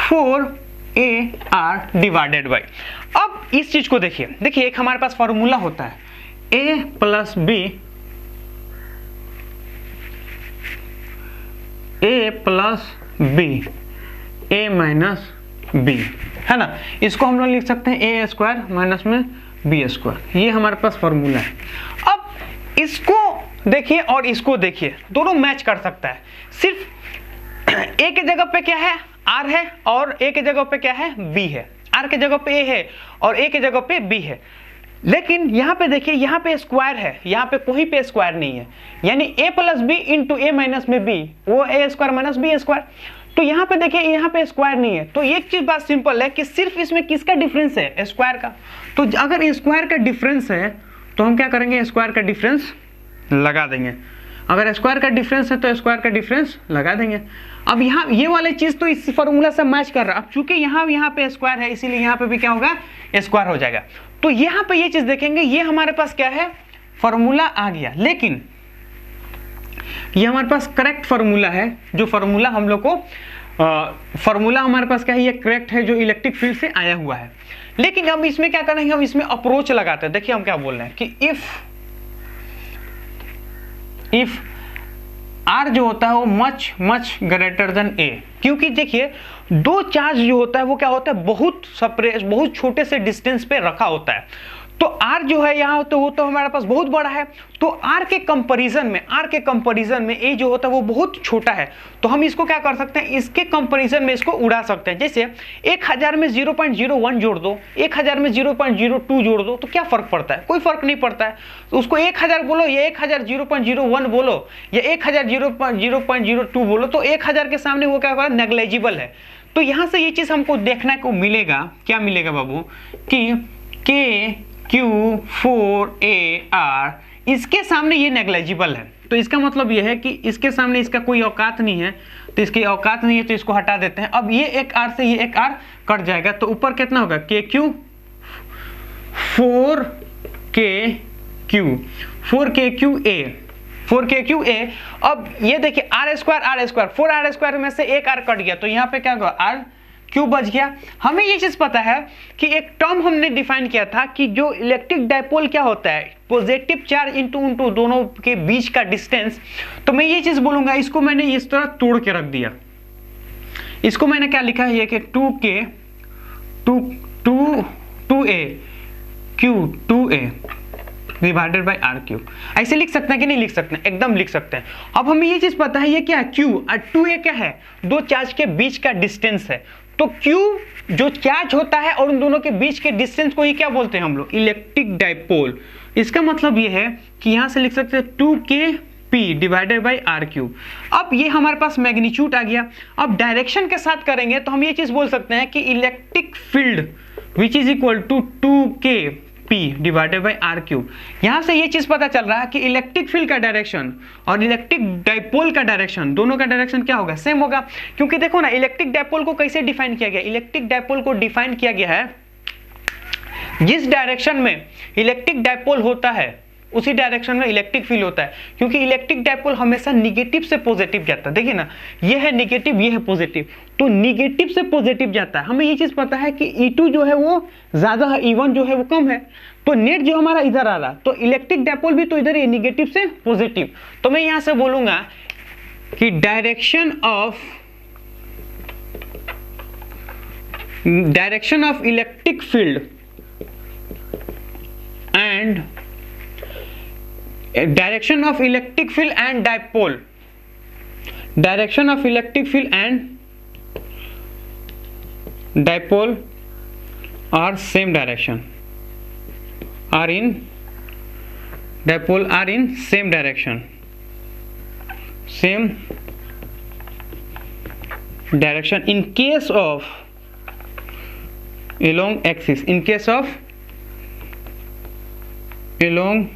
4ar डिवाइडेड बाई। अब इस चीज को देखिए, एक हमारे पास फॉर्मूला होता है a plus b, a plus b a minus b, है ना। इसको हम लोग लिख सकते हैं ए स्क्वायर माइनस में बी स्क्वायर, ये हमारे पास फॉर्मूला है। अब इसको देखिए और इसको देखिए, दोनों मैच कर सकता है, सिर्फ ए के जगह पे क्या है, आर है, और ए के जगह पे क्या है, बी है। आर के जगह पे ए है और ए के जगह पे बी है। लेकिन यहाँ पे देखिए, यहाँ पे स्क्वायर है, यहाँ पे कोई पे स्क्वायर नहीं है, यानी ए प्लस बी इंटू ए माइनस में बी, वो ए स्क्वायर माइनस बी स्क्वायर। तो यहाँ पे देखिए, यहाँ पे स्क्वायर नहीं है। तो एक चीज बात सिंपल है कि सिर्फ इसमें किसका डिफरेंस है, स्क्वायर का। तो अगर स्क्वायर का डिफरेंस है तो हम क्या करेंगे, स्क्वायर का डिफरेंस लगा देंगे। अगर स्क्वायर का डिफरेंस है तो स्क्वायर का डिफरेंस लगा देंगे। अब यहाँ ये वाली चीज तो इस फॉर्मूला से मैच कर रहा है। अब चूंकि यहाँ पे स्क्वायर है, इसीलिए यहाँ पे भी क्या होगा, स्क्वायर हो जाएगा। तो यहाँ पे ये चीज देखेंगे, ये हमारे पास क्या है, फॉर्मूला आ गया। लेकिन ये हमारे पास करेक्ट फॉर्मूला है, जो फॉर्मूला हम लोग को फॉर्मूला हमारे पास क्या है, ये करेक्ट है, जो इलेक्ट्रिक फील्ड से आया हुआ है। लेकिन अब इसमें क्या करेंगे, हम इसमें अप्रोच लगाते हैं। देखिए हम क्या बोल रहे हैं कि इफ आर जो होता है वो मच ग्रेटर देन ए, क्योंकि देखिए दो चार्ज जो होता है वो क्या होता है, बहुत छोटे से डिस्टेंस पे रखा होता है। तो r जो है यहाँ तो वो तो हमारे पास बहुत बड़ा है, तो r के कंपैरिजन में a जो होता है वो बहुत छोटा है। तो हम इसको क्या कर सकते हैं, इसके कंपैरिजन में इसको उड़ा सकते हैं। जैसे 1000 में 0.01 जोड़ दो, 1000 में 0.02 जोड़ दो, तो क्या फर्क पड़ता है, कोई फर्क नहीं पड़ता है। तो उसको 1000 बोलो या 1000 0.01 बोलो या 1000 0.02 बोलो, तो 1000 के सामने वो क्या होगा, नेग्लिजिबल है। तो यहाँ से ये चीज हमको देखने को मिलेगा, क्या मिलेगा बाबू, कि Q4AR इसके सामने ये नेग्लिजिबल है। तो इसका मतलब ये है कि इसके सामने इसका कोई औकात नहीं है, तो इसकी औकात नहीं है, तो इसको हटा देते हैं। अब ये एक R से ये एक R कट जाएगा, तो ऊपर कितना होगा,4KQA। अब ये देखिए R स्क्वायर 4R में से एक R कट गया, तो यहाँ पे क्या होगा, R क्यों बच गया। हमें ये चीज पता है कि एक टर्म हमने डिफाइन किया था कि जो इलेक्ट्रिक डायपोल क्या होता है, पॉजिटिव चार्ज इनटू दोनों के बीच का डिस्टेंस। तो मैं ये चीज बोलूंगा, इसको मैंने इस तरह तोड़ के रख दिया। इसको मैंने क्या लिखा है, ये कि 2A divided by R cube. ऐसे लिख सकते हैं कि नहीं लिख सकते हैं, एकदम लिख सकते हैं। अब हमें ये चीज पता है ये क्या है, Q, और 2A क्या है, दो चार्ज के बीच का डिस्टेंस है। तो Q जो चार्ज होता है और उन दोनों के बीच के डिस्टेंस को ही क्या बोलते हैं हम लोग, इलेक्ट्रिक डायपोल। इसका मतलब ये है कि यहां से लिख सकते हैं 2KP divided by R cube. अब ये हमारे पास मैग्नीट्यूड आ गया। अब डायरेक्शन के साथ करेंगे तो हम ये चीज बोल सकते हैं कि electric field which is equal to 2KP divided by R cube. यहां से ये चीज पता चल रहा है कि इलेक्ट्रिक फील्ड का डायरेक्शन और इलेक्ट्रिक डायपोल का डायरेक्शन, दोनों का डायरेक्शन क्या होगा, सेम होगा। क्योंकि देखो ना, इलेक्ट्रिक डायपोल को कैसे डिफाइन किया गया, इलेक्ट्रिक डायपोल को डिफाइन किया गया है जिस डायरेक्शन में इलेक्ट्रिक डायपोल होता है उसी डायरेक्शन में इलेक्ट्रिक फील्ड होता है। क्योंकि इलेक्ट्रिक डायपोल हमेशा निगेटिव से पॉजिटिव जाता है। देखिए ना, ये है निगेटिव, ये है पॉजिटिव, तो निगेटिव से पॉजिटिव जाता है। हमें ये चीज पता है कि E2 जो है वो ज्यादा है, E1 जो है वो कम है। तो नेट जो हमारा इधर आ रहा, तो इलेक्ट्रिक डायपोल भी तो इधर है, निगेटिव से पॉजिटिव। तो मैं यहां से बोलूंगा कि direction of electric field and direction of electric field and dipole, direction of electric field and dipole are same direction, are in dipole are in same direction, same direction in case of along axis, in case of along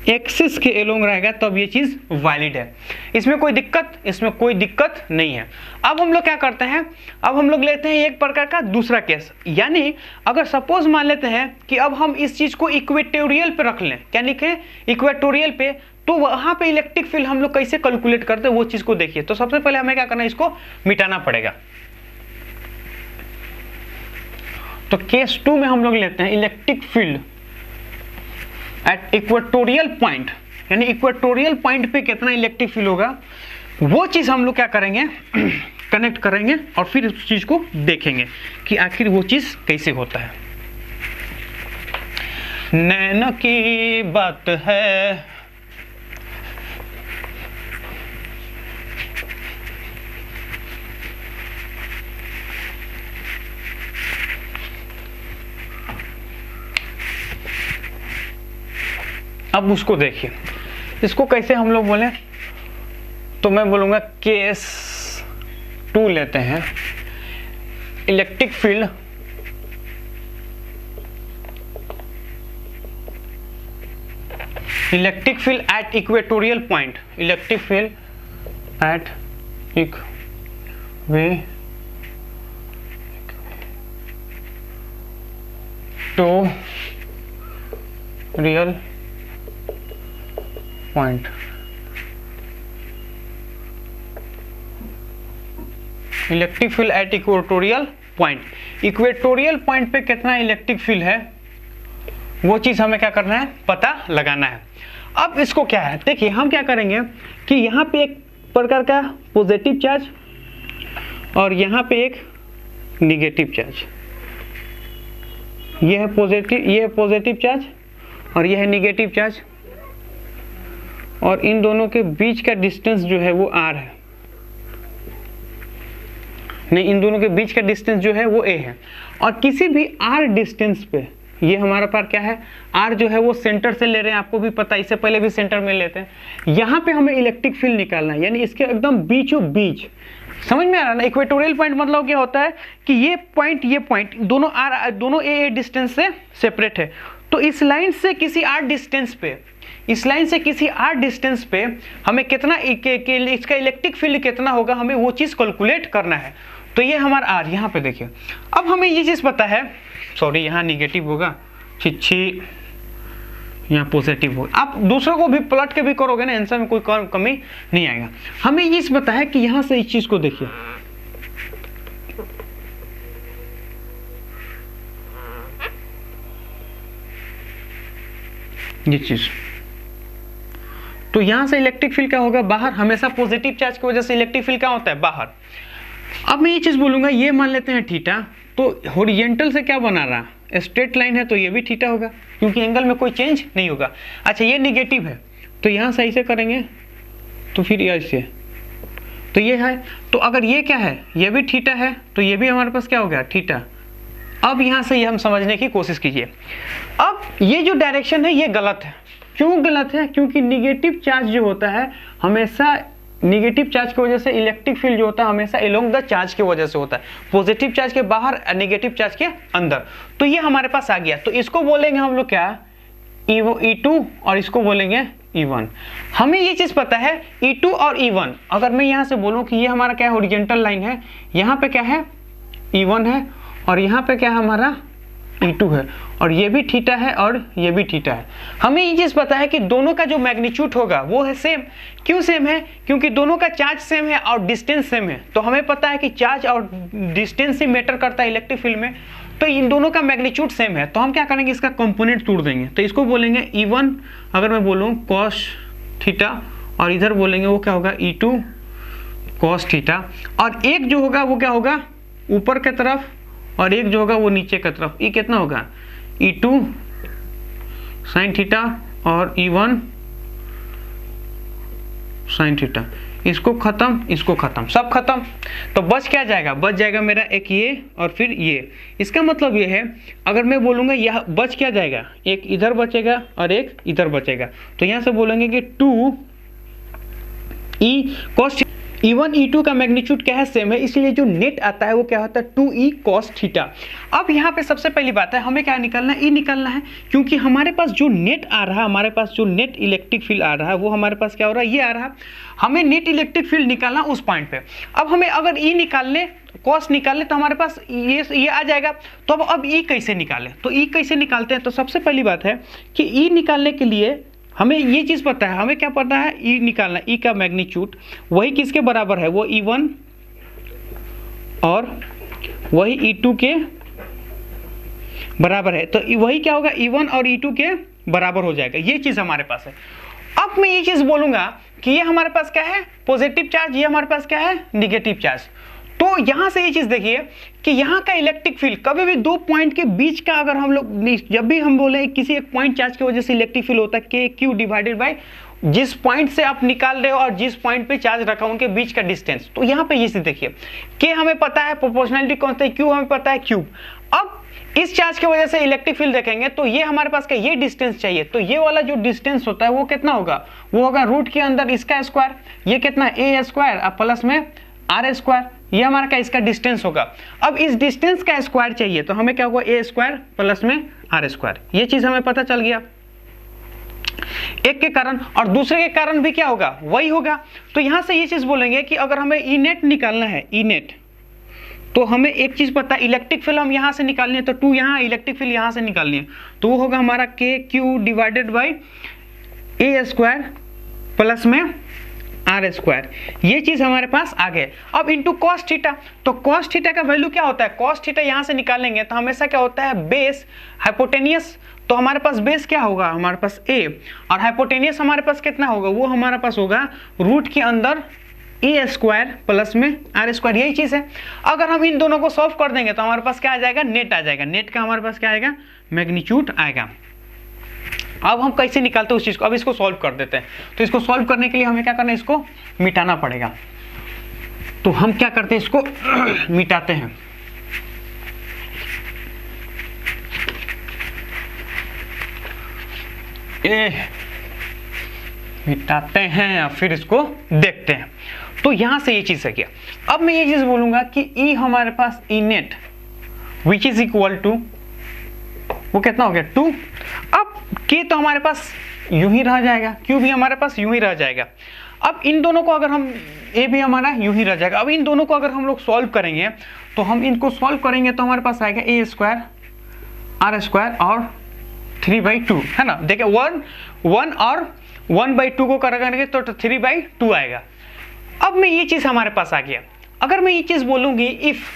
axis के along रहेगा तब ये चीज valid है। इसमें कोई दिक्कत नहीं है। अब हम लोग क्या करते हैं, अब हम लोग लेते हैं एक प्रकार का दूसरा केस। यानी अगर सपोज मान लेते हैं कि अब हम इस चीज को इक्वेटोरियल पे रख लें, क्या लिखे, इक्वेटोरियल पे, तो वहां पे इलेक्ट्रिक फील्ड हम लोग कैसे कैलकुलेट करते हैं वो चीज को देखिए। तो सबसे पहले हमें क्या करना है, इसको मिटाना पड़ेगा। तो केस 2 में हम लोग लेते हैं electric field at equatorial point, यानी इक्वेटोरियल पॉइंट पे कितना इलेक्ट्रिक फील्ड होगा, वो चीज हम लोग क्या करेंगे, कनेक्ट करेंगे और फिर उस चीज को देखेंगे कि आखिर वो चीज कैसे होता है। नैना की बात है, अब उसको देखिए, इसको कैसे हम लोग बोले, तो मैं बोलूंगा केस 2 लेते हैं। Electric field at equatorial point, electric field at equatorial point. Electric field at equatorial point, equatorial point पे कितना इलेक्ट्रिक फील्ड है वो चीज हमें क्या करना है, पता लगाना है। अब इसको क्या है, देखिए हम क्या करेंगे कि यहाँ पे एक प्रकार का पॉजिटिव चार्ज और यहाँ पे एक निगेटिव चार्ज, ये है पॉजिटिव, ये है पॉजिटिव चार्ज और ये है निगेटिव चार्ज, और इन दोनों के बीच का डिस्टेंस जो है वो r है, नहीं इन दोनों के बीच का डिस्टेंस जो है वो a है। और किसी भी r डिस्टेंस पे ये हमारा पास क्या है, r जो है वो सेंटर से ले रहे हैं, आपको भी पता है, इससे पहले भी सेंटर में लेते हैं। यहाँ पे हमें इलेक्ट्रिक फील्ड निकालना है, यानी इसके एकदम बीचों बीच, समझ में आ रहा है ना। इक्वेटोरियल पॉइंट मतलब क्या होता है कि ये पॉइंट दोनों ए डिस्टेंस से सेपरेट है। तो इस लाइन से किसी r डिस्टेंस पे, इस लाइन से किसी r डिस्टेंस पे हमें कितना इसका इलेक्ट्रिक फील्ड कितना होगा, हमें वो चीज़ कैलकुलेट करना है। तो ये हमारा r, यहाँ पे देखिए। अब हमें ये चीज़ पता है, सॉरी यहाँ निगेटिव होगा, छिछी यहाँ पॉजिटिव होगा। आप दूसरों को भी प्लॉट के भी करोगे ना, आंसर में कोई कमी नहीं आएगा। हमें ये चीज़ पता है कि यहाँ से इस चीज़ को देखिए, ये चीज़, तो यहाँ से इलेक्ट्रिक फील्ड क्या होगा, बाहर। हमेशा पॉजिटिव चार्ज की वजह से इलेक्ट्रिक फील्ड क्या होता है, बाहर। अब मैं ये चीज़ बोलूँगा, ये मान लेते हैं थीटा, तो हॉरिजॉन्टल से क्या बना रहा, स्ट्रेट लाइन है, तो ये भी थीटा होगा क्योंकि एंगल में कोई चेंज नहीं होगा। अच्छा ये निगेटिव है, तो यहाँ से ऐसे करेंगे तो फिर ऐसे, तो ये है, तो अगर ये क्या है, ये भी थीटा है, तो ये भी हमारे पास क्या हो गया, थीटा। अब यहाँ से ये हम समझने की कोशिश कीजिए। अब ये जो डायरेक्शन है ये गलत है। क्यों गलत है, क्योंकि निगेटिव चार्ज जो होता है हमेशा, निगेटिव चार्ज की वजह से इलेक्ट्रिक फील्ड जो होता है हमेशा एलोंग द चार्ज की वजह से होता है, पॉजिटिव चार्ज के बाहर, नेगेटिव चार्ज के अंदर। तो ये हमारे पास आ गया, तो इसको बोलेंगे हम लोग क्या, E2, और इसको बोलेंगे E1। हमें ये चीज़ पता है E2 और E1। अगर मैं यहाँ से बोलूँ कि ये हमारा क्या है, हॉरिजॉन्टल लाइन है, यहाँ पे क्या है, E1 है, और यहाँ पे क्या है हमारा E2 है, और ये भी थीटा है और ये भी थीटा है। हमें ये चीज़ पता है कि दोनों का जो मैग्नीट्यूड होगा वो है सेम। क्यों सेम है, क्योंकि दोनों का चार्ज सेम है और डिस्टेंस सेम है। तो हमें पता है कि चार्ज और डिस्टेंस ही मैटर करता है इलेक्ट्रिक फील्ड में, तो इन दोनों का मैग्नीट्यूड सेम है। तो हम क्या करेंगे, इसका कंपोनेंट तोड़ देंगे। तो इसको बोलेंगे E1, अगर मैं बोलूँ कॉस थीटा, और इधर बोलेंगे वो क्या होगा, E2 कॉस थीटा, और एक जो होगा वो क्या होगा, ऊपर की तरफ, और एक जो होगा वो नीचे की तरफ। ये कितना होगा, E2 साइन थीटा और E1 साइन थीटा। इसको खत्म, इसको खत्म, सब खत्म। तो बच क्या जाएगा, बच जाएगा मेरा एक ये और फिर ये। इसका मतलब ये है, अगर मैं बोलूँगा यह बच क्या जाएगा, एक इधर बचेगा और एक इधर बचेगा। तो यहाँ से बोलेंगे कि 2E cos E1 E2 का मैग्नीट्यूड क्या है, सेम है, इसलिए जो नेट आता है वो क्या होता है 2E cos थीटा। अब यहाँ पे सबसे पहली बात है, हमें क्या निकालना है, E निकालना है, क्योंकि हमारे पास जो नेट आ रहा है, हमारे पास जो नेट इलेक्ट्रिक फील्ड आ रहा है वो हमारे पास क्या हो रहा है, ये आ रहा है। हमें नेट इलेक्ट्रिक फील्ड निकालना उस पॉइंट पे। अब हमें अगर E निकालने, कॉस निकालने, तो हमारे पास ये आ जाएगा। तो अब E कैसे निकालें, तो E कैसे निकालते हैं, तो सबसे पहली बात है कि E निकालने के लिए हमें ये चीज़ पता है, हमें क्या पता है, E निकालना, E का मैग्नीट्यूड वही किसके बराबर है, वो E1 और वही E2 के बराबर है। तो वही क्या होगा, E1 और E2 के बराबर हो जाएगा। ये चीज़ हमारे पास है। अब मैं ये चीज़ बोलूँगा कि ये हमारे पास क्या है, पॉजिटिव चार्ज, ये हमारे पास क्या है, निगेटिव चार्ज। तो यहाँ से ये चीज़ देखिए कि यहाँ का इलेक्ट्रिक फील्ड कभी भी दो पॉइंट के बीच का, अगर हम लोग जब भी हम बोले किसी एक पॉइंट चार्ज की वजह से इलेक्ट्रिक फील्ड होता है KQ डिवाइडेड बाय जिस पॉइंट से आप निकाल रहे हो और जिस पॉइंट पे चार्ज रखा उनके बीच का डिस्टेंस। तो यहाँ पे ये चीज़ देखिए, K हमें पता है, प्रोपोर्शनलिटी कांस्टेंट, Q हमें पता है, क्यूब। अब इस चार्ज की वजह से इलेक्ट्रिक फील्ड देखेंगे तो ये हमारे पास का ये डिस्टेंस चाहिए। तो ये वाला जो डिस्टेंस होता है वो कितना होगा, वो होगा रूट के अंदर इसका स्क्वायर, ये कितना A स्क्वायर और प्लस में R स्क्वायर, ये हमारा क्या इसका डिस्टेंस होगा। अब इस डिस्टेंस का स्क्वायर चाहिए तो हमें क्या होगा, A स्क्वायर प्लस में R स्क्वायर। ये चीज़ हमें पता चल गया एक के कारण, और दूसरे के कारण भी क्या होगा, वही होगा। तो यहाँ से ये चीज़ बोलेंगे कि अगर हमें E नेट निकालना है, E नेट, तो हमें एक चीज़ पता है, इलेक्ट्रिक फील्ड हम यहाँ से निकालनी है, तो 2 यहाँ, इलेक्ट्रिक फील्ड यहाँ से निकालनी है, तो वो होगा हमारा KQ divided by A square plus में R स्क्वायर। ये चीज़ हमारे पास आ गए। अब इंटू कॉस थीटा, तो कॉस थीटा का वैल्यू क्या होता है, कॉस थीटा यहाँ से निकालेंगे तो हमेशा क्या होता है, बेस हाइपोटेनियस। तो हमारे पास बेस क्या होगा, हमारे पास A, और हाइपोटेनियस हमारे पास कितना होगा, वो हमारे पास होगा रूट के अंदर ए स्क्वायर प्लस में आर स्क्वायर, यही चीज़ है। अगर हम इन दोनों को सॉल्व कर देंगे तो हमारे पास क्या आ जाएगा, नेट आ जाएगा। नेट का हमारे पास क्या आएगा, मैग्नीट्यूड आएगा। अब हम कैसे निकालते हैं उस चीज़ को, अब इसको सॉल्व कर देते हैं। तो इसको सॉल्व करने के लिए हमें क्या करना है, इसको मिटाना पड़ेगा। तो हम क्या करते हैं, इसको मिटाते हैं। मिटाते हैं या फिर इसको देखते हैं। तो यहां से ये चीज है क्या, अब मैं ये चीज बोलूंगा कि ई हमारे पास E net which is equal to, वो कितना हो गया 2। अब के तो हमारे पास यूं ही रह जाएगा, क्यू भी हमारे पास यूं ही रह जाएगा। अब इन दोनों को अगर हम, ए भी हमारा यूं ही रह जाएगा। अब इन दोनों को अगर हम लोग सॉल्व करेंगे तो हम इनको सॉल्व करेंगे तो हमारे पास आएगा ए स्क्वायर आर स्क्वायर और 3/2, है ना। देखिए 1 और 1/2 को करेंगे तो 3/2 आएगा। अब मैं ये चीज हमारे पास आ गया। अगर मैं ये चीज बोलूंगी इफ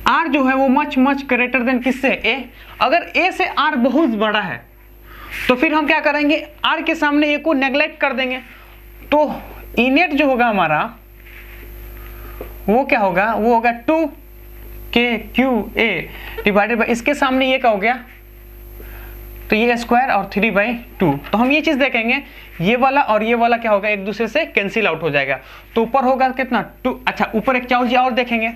आर जो है वो मच ग्रेटर देन किससे, ए। अगर ए से आर बहुत बड़ा है तो फिर हम क्या करेंगे, आर के सामने ए को नेग्लेक्ट कर देंगे। तो ई नेट जो होगा हमारा वो क्या होगा, वो होगा 2k/q/a डिवाइडेड बाय, इसके सामने ये क्या हो गया, तो ये स्क्वायर और 3/2। तो हम ये चीज देखेंगे, ये वाला और ये वाला क्या होगा, एक दूसरे से कैंसिल आउट हो जाएगा। तो ऊपर होगा कितना 2। अच्छा ऊपर एक चार्ज और देखेंगे।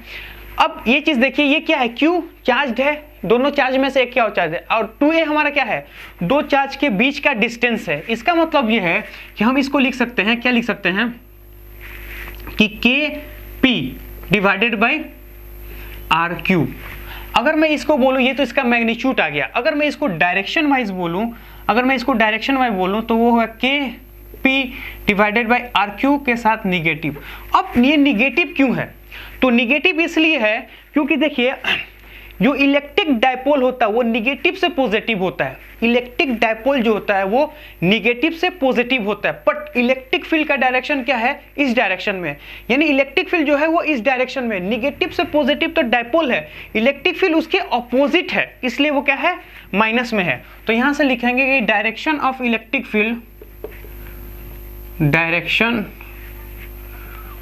अब ये चीज देखिए, ये क्या है, Q चार्ज है, दोनों चार्ज में से एक क्या चार्ज है, और 2a हमारा क्या है, दो चार्ज के बीच का डिस्टेंस है। इसका मतलब ये है कि हम इसको लिख सकते हैं, क्या लिख सकते हैं कि Kp डिवाइडेड बाई RQ। अगर मैं इसको बोलूं, ये तो इसका मैग्नीट्यूड आ गया। अगर मैं इसको डायरेक्शन वाइज बोलूं, तो वो है Kp डिवाइडेड बाई RQ के साथ निगेटिव। अब ये निगेटिव क्यों है, तो निगेटिव इसलिए है क्योंकि देखिए जो इलेक्ट्रिक डायपोल होता है वो निगेटिव से पॉजिटिव होता है। इलेक्ट्रिक डायपोल जो होता है वो निगेटिव से पॉजिटिव होता है, बट इलेक्ट्रिक फील्ड का डायरेक्शन क्या है, इस डायरेक्शन में। यानी इलेक्ट्रिक फील्ड जो है वो इस डायरेक्शन में, निगेटिव से पॉजिटिव तो डायपोल है, इलेक्ट्रिक फील्ड उसके ऑपोजिट है, इसलिए वो क्या है, माइनस में है। तो यहां से लिखेंगे कि direction of electric field, direction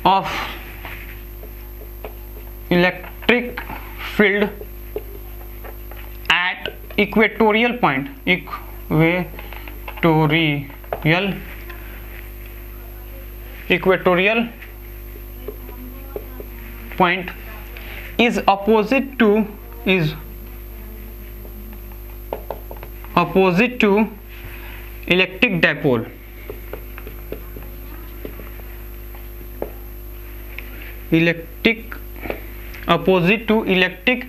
of electric field at equatorial point, equatorial point is opposite to electric dipole, opposite to electric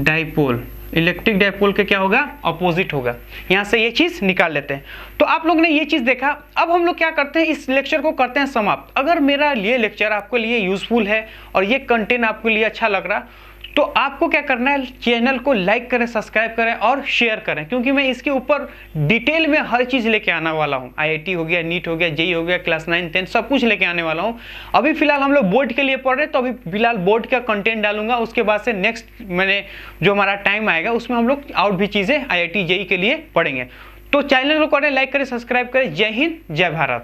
dipole। Electric dipole के क्या होगा, अपोजिट होगा। यहां से ये चीज निकाल लेते हैं। तो आप लोग ने ये चीज देखा। अब हम लोग क्या करते हैं, इस लेक्चर को करते हैं समाप्त। अगर मेरा ये लेक्चर आपके लिए यूजफुल है और ये कंटेंट आपके लिए अच्छा लग रहा, तो आपको क्या करना है, चैनल को लाइक करें, सब्सक्राइब करें और शेयर करें, क्योंकि मैं इसके ऊपर डिटेल में हर चीज़ लेके आने वाला हूँ। IIT हो गया, नीट हो गया, जेई हो गया, क्लास 9, 10 सब कुछ लेके आने वाला हूँ। अभी फिलहाल हम लोग बोर्ड के लिए पढ़ रहे हैं, तो अभी फिलहाल बोर्ड का कंटेंट डालूंगा। उसके बाद से नेक्स्ट मैंने जो हमारा टाइम आएगा उसमें हम लोग और भी चीज़ें IIT जेई के लिए पढ़ेंगे। तो चैनल को करें, लाइक करें, सब्सक्राइब करें। जय हिंद, जय भारत।